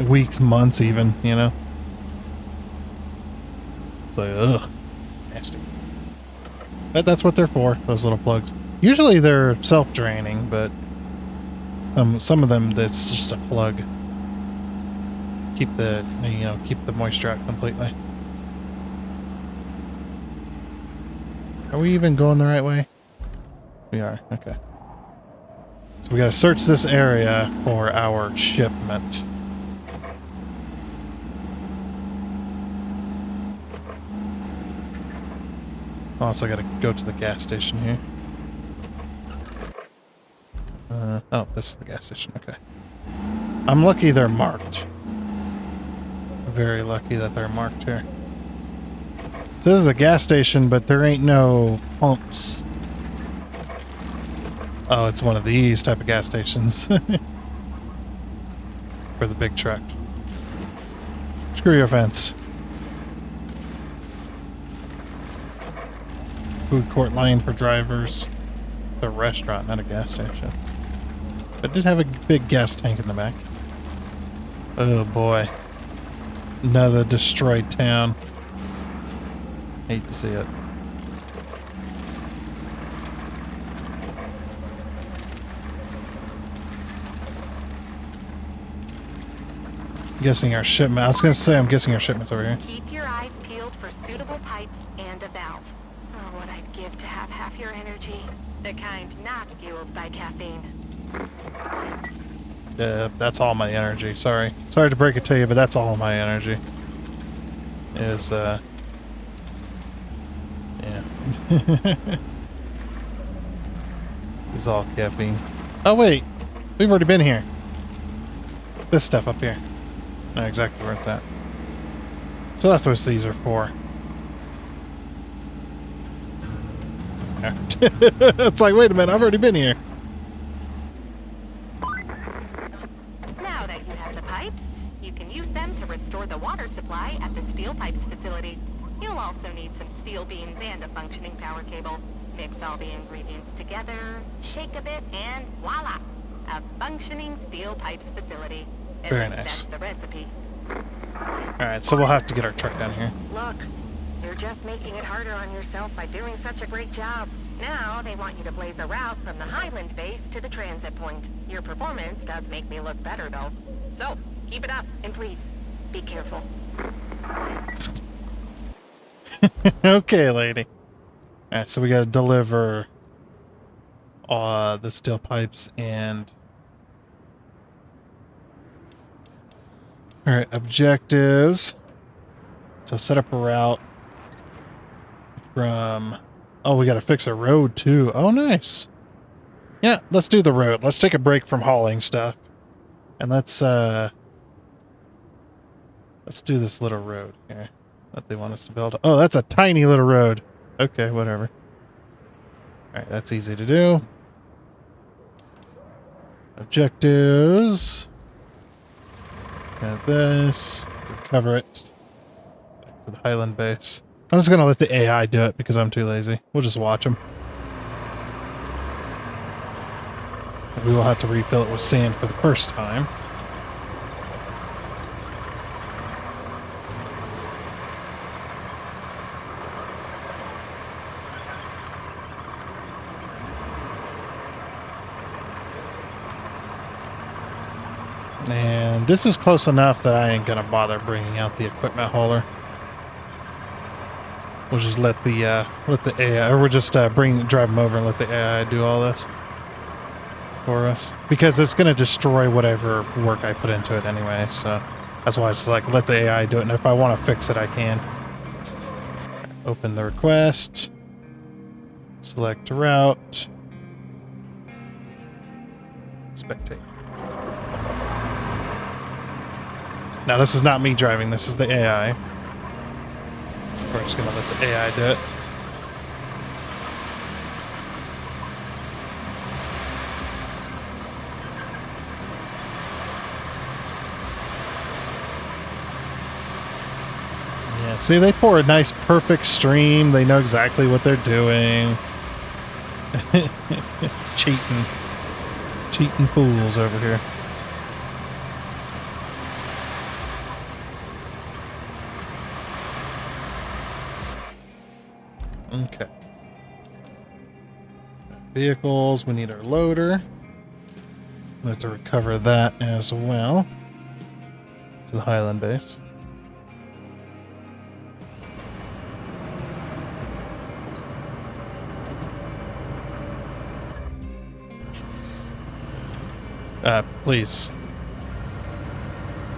weeks, months, even. You know. It's like ugh, nasty. But that's what they're for. Those little plugs. Usually they're self-draining, but some of them that's just a plug. Keep the moisture out completely. Are we even going the right way? We are, okay. So we gotta search this area for our shipment. Also gotta go to the gas station here. Oh, this is the gas station, okay. I'm lucky they're marked. Very lucky that they're marked here. This is a gas station, but there ain't no pumps. Oh, it's one of these type of gas stations. For the big trucks. Screw your fence. Food court line for drivers. It's a restaurant, not a gas station. But it did have a big gas tank in the back. Oh boy. Another destroyed town. Hate to see it. I'm guessing our shipment. I was going to say I'm guessing our shipment's over here. Keep your eyes peeled for suitable pipes and a valve. Oh, what I'd give to have half your energy. The kind not fueled by caffeine. That's all my energy. Sorry to break it to you, but that's all my energy. Is yeah. It's all caffeine. Oh wait, we've already been here. This stuff up here. I know exactly where it's at. So that's what these are for. It's like, wait a minute, I've already been here. Now that you have the pipes, you can use them to restore the water supply at the steel pipes facility. You'll also need some steel beams and a functioning power cable. Mix all the ingredients together, shake a bit, and voila! A functioning steel pipes facility. At Very least nice. that's the recipe. Alright, so we'll have to get our truck down here. Look, you're just making it harder on yourself by doing such a great job. Now they want you to blaze a route from the Highland base to the transit point. Your performance does make me look better, though. So, keep it up, and please, be careful. Okay, lady. Alright, so we gotta deliver the steel pipes and... Alright, objectives. So set up a route from... Oh, we gotta fix a road too. Oh, nice. Yeah, let's do the road. Let's take a break from hauling stuff. And let's do this little road here that they want us to build. Oh, that's a tiny little road. Okay, whatever. Alright, that's easy to do. Objectives. Got this. Cover it. Back to the Highland base. I'm just gonna let the AI do it because I'm too lazy. We'll just watch them. We will have to refill it with sand for the first time. And this is close enough that I ain't gonna bother bringing out the equipment hauler. We'll just let the AI, or we'll just drive them over and let the AI do all this for us, because it's gonna destroy whatever work I put into it anyway. So that's why it's like let the AI do it, and if I want to fix it, I can. Open the request. Select route. Spectate. Now this is not me driving, this is the AI. We're just gonna let the AI do it. Yeah, see, they pour a nice perfect stream. They know exactly what they're doing. Cheating fools over here. Okay. Vehicles, we need our loader. We have to recover that as well to the Highland base. Please.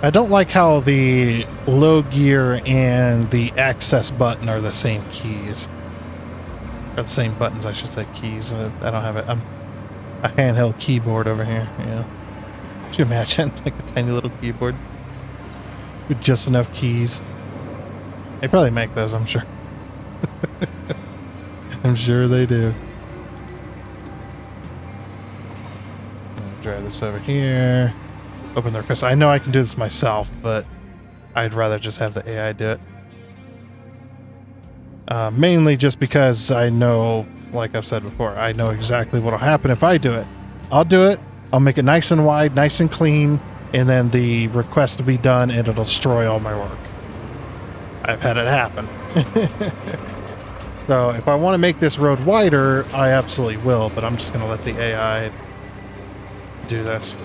I don't like how the low gear and the access button are the same keys. Or the same buttons, I should say, keys. I don't have it. I'm a handheld keyboard over here. Yeah. Could you imagine like a tiny little keyboard with just enough keys? They probably make those, I'm sure. I'm sure they do. Drive this over here. Open the request. I know I can do this myself, but I'd rather just have the AI do it. Mainly just because I know, like I've said before, I know exactly what will happen if I do it. I'll do it, I'll make it nice and wide, nice and clean, and then the request will be done and it'll destroy all my work. I've had it happen. So if I want to make this road wider, I absolutely will, but I'm just going to let the AI do this.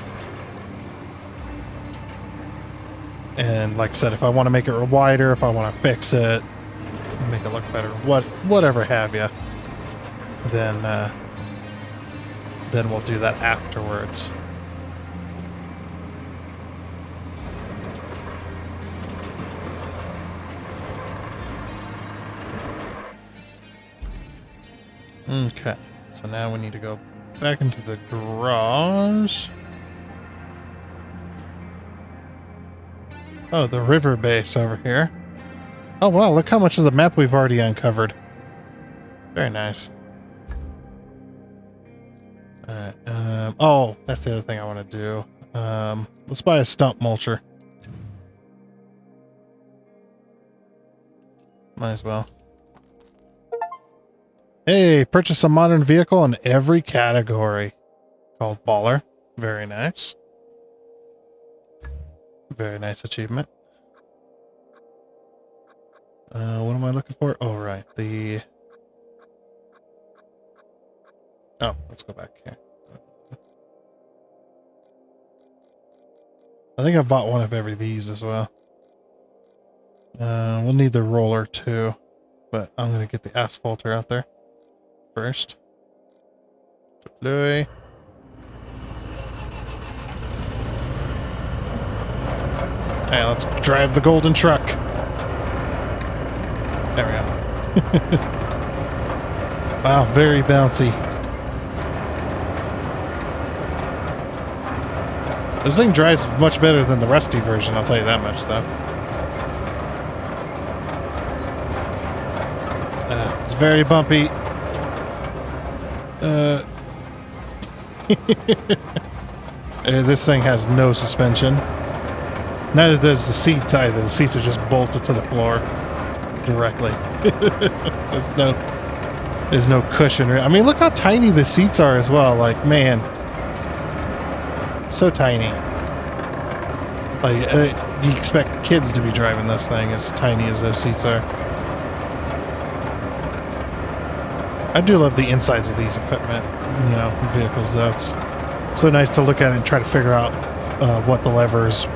And like I said, if I want to make it wider, if I want to fix it, make it look better, whatever have you, then we'll do that afterwards. Okay, so now we need to go back into the garage. Oh, the river base over here. Oh, wow, look how much of the map we've already uncovered. Very nice. Alright, oh, that's the other thing I want to do. Let's buy a stump mulcher. Might as well. Hey, purchase a modern vehicle in every category. Called Baller. Very nice. Very nice achievement. What am I looking for? Oh, right. Oh, let's go back here. I think I bought one of every these as well. We'll need the roller too, but I'm going to get the asphalter out there first. Deploy. Hey, let's drive the golden truck. There we go. Wow, very bouncy. This thing drives much better than the Rusty version, I'll tell you that much, though. It's very bumpy. This thing has no suspension. Neither does the seats either. The seats are just bolted to the floor directly. There's no cushion. I mean, look how tiny the seats are as well. Like, man, so tiny. Like, you expect kids to be driving this thing as tiny as those seats are. I do love the insides of these equipment, vehicles. Though it's so nice to look at it and try to figure out what the levers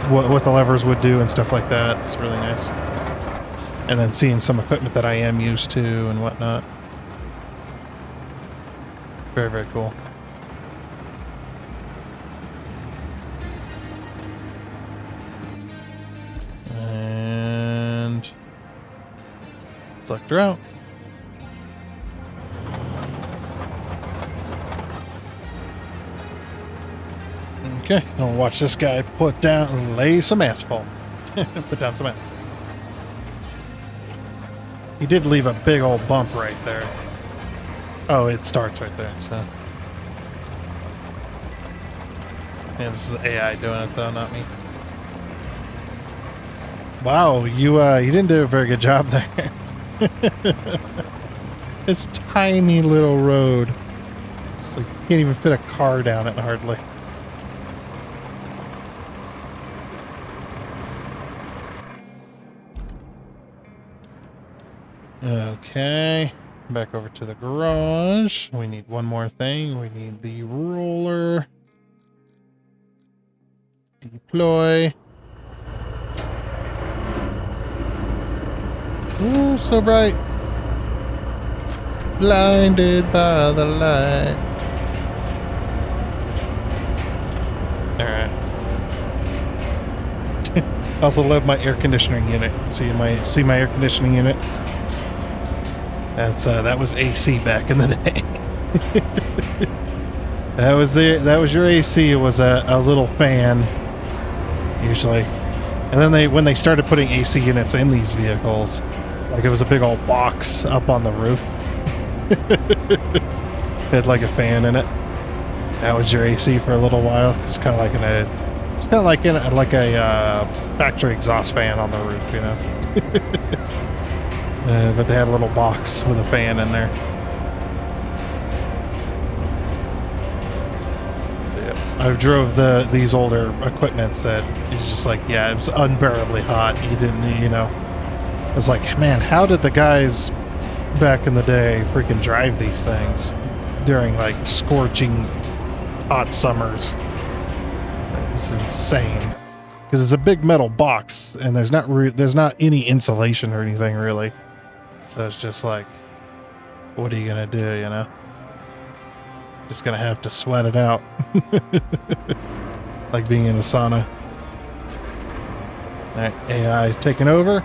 would do and stuff like that. It's really nice. And then seeing some equipment that I am used to and whatnot. Very, very cool. And select her out. Okay, I'll watch this guy lay some asphalt. Put down some asphalt. He did leave a big old bump right there. Oh, it starts right there, so. Yeah, this is the AI doing it though, not me. Wow, you didn't do a very good job there. This tiny little road. Like, you can't even fit a car down it hardly. Okay, back over to the garage. We need one more thing. We need the roller. Deploy. Ooh, so bright. Blinded by the light. Alright. I also love my air conditioning unit. See my air conditioning unit? That was AC back in the day. That was your AC. It was a little fan, usually. And then when they started putting AC units in these vehicles, like it was a big old box up on the roof. It had like a fan in it. That was your AC for a little while. It's kind of like a factory exhaust fan on the roof, but they had a little box with a fan in there. Yeah. I've drove these older equipments that it's just like, yeah, it was unbearably hot. You didn't, it's like, man, how did the guys back in the day freaking drive these things during like scorching hot summers? It's insane because it's a big metal box and there's not any insulation or anything really. So it's just like, what are you gonna do, Just gonna have to sweat it out. Like being in a sauna. Alright, AI is taking over.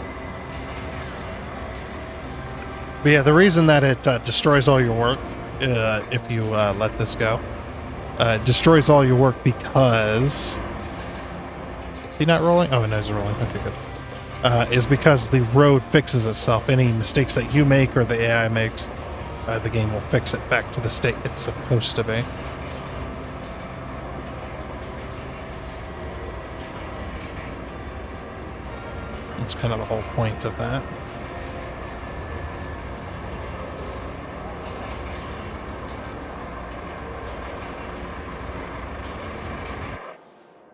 But yeah, the reason that it destroys all your work, if you let this go, it destroys all your work because... Is he not rolling? Oh, no, he's rolling. Okay, good. Is because the road fixes itself. Any mistakes that you make or the AI makes, the game will fix it back to the state it's supposed to be. That's kind of the whole point of that.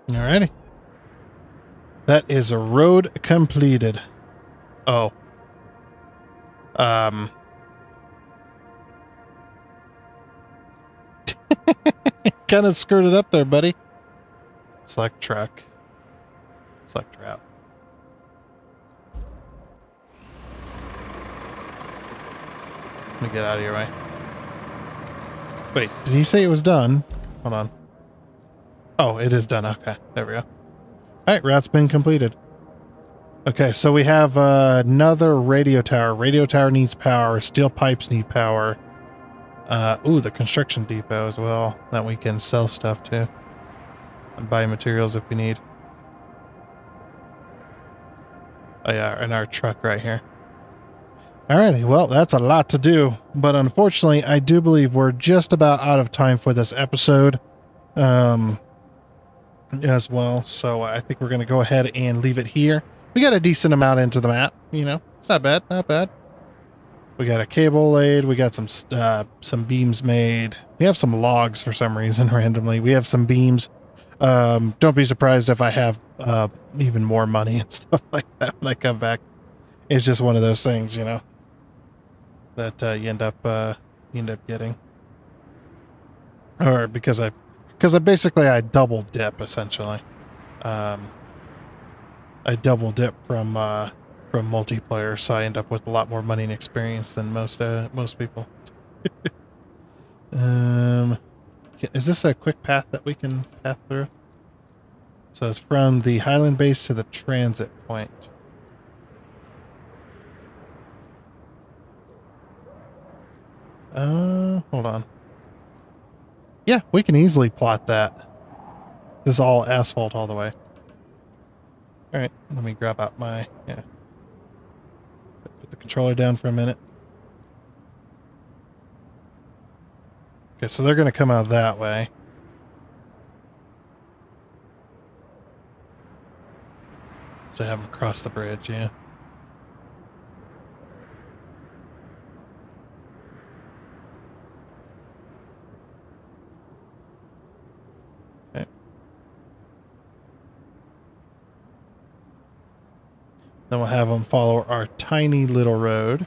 Alrighty. That is a road completed. Oh. Kind of screwed it up there, buddy. Select truck. Select route. Let me get out of your way. Wait, did he say it was done? Hold on. Oh, it is done. Okay, there we go. Alright, route's been completed. Okay, so we have another radio tower. Radio tower needs power. Steel pipes need power. Ooh, the construction depot as well. That we can sell stuff to. And buy materials if we need. Oh yeah, and our truck right here. Alrighty, well, that's a lot to do. But unfortunately, I do believe we're just about out of time for this episode. As well. So I think we're going to go ahead and leave it here. We got a decent amount into the map, you know. It's not bad, not bad. We got a cable laid. We got some beams made. We have some logs for some reason randomly. We have some beams. Don't be surprised if I have even more money and stuff like that when I come back. It's just one of those things, you know, that you end up getting. Or because I basically I double dip essentially. I double dip from multiplayer, so I end up with a lot more money and experience than most people. Is this a quick path that we can path through? So it's from the Highland base to the transit point. Hold on. Yeah, we can easily plot that. This is all asphalt all the way. Alright, let me grab out my... Yeah. Put the controller down for a minute. Okay, so they're going to come out that way. So have them cross the bridge, yeah. Okay. Then we'll have them follow our tiny little road.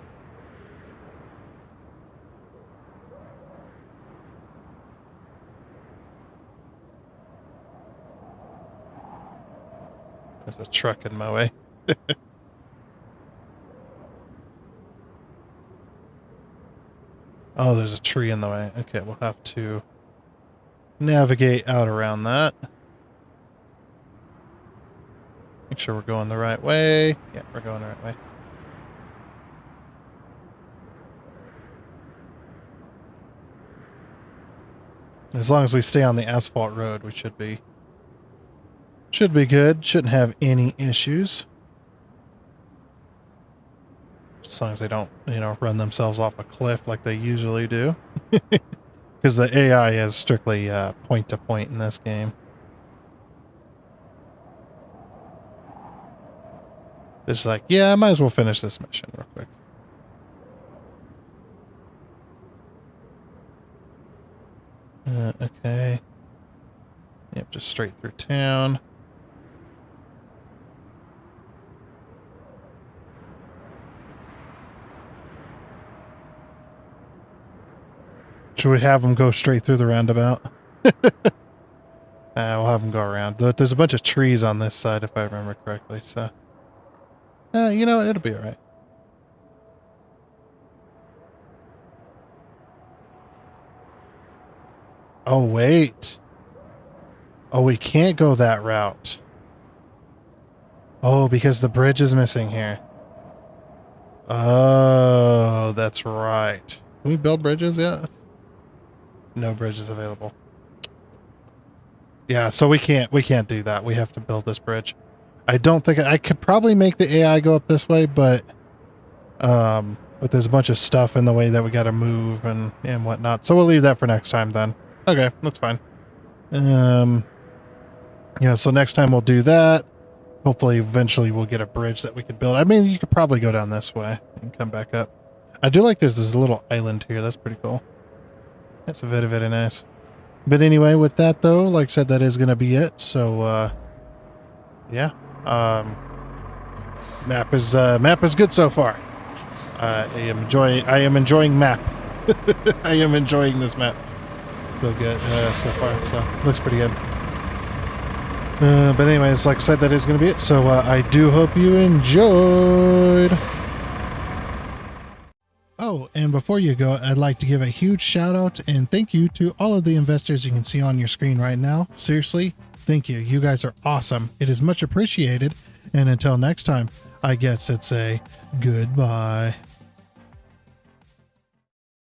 There's a truck in my way. Oh, there's a tree in the way. Okay, we'll have to navigate out around that. Make sure we're going the right way. Yeah, we're going the right way. As long as we stay on the asphalt road, we should be good. Shouldn't have any issues. As long as they don't, you know, run themselves off a cliff like they usually do. Because the AI is strictly point to point in this game. It's like, yeah, I might as well finish this mission real quick. Okay. Yep, just straight through town. Should we have them go straight through the roundabout? We'll have them go around. There's a bunch of trees on this side, if I remember correctly, so... you know, it'll be alright. Oh, wait. Oh, we can't go that route. Oh, because the bridge is missing here. Oh, that's right. Can we build bridges yet? No bridges available. Yeah, so we can't do that. We have to build this bridge. I don't think I could probably make the AI go up this way, but there's a bunch of stuff in the way that we got to move and whatnot. So we'll leave that for next time then. Okay, that's fine. Yeah, so next time we'll do that. Hopefully, eventually we'll get a bridge that we could build. I mean, you could probably go down this way and come back up. I do like there's this little island here. That's pretty cool. That's very, very nice. But anyway, with that though, like I said, that is going to be it. So, yeah. Map is good so far. I am enjoying map. I am enjoying this map. So good so far. So looks pretty good. But anyways, like I said, that is going to be it. So I do hope you enjoyed. Oh, and before you go, I'd like to give a huge shout out and thank you to all of the investors you can see on your screen right now. Seriously, thank you. You guys are awesome. It is much appreciated. And until next time, I guess it's a goodbye.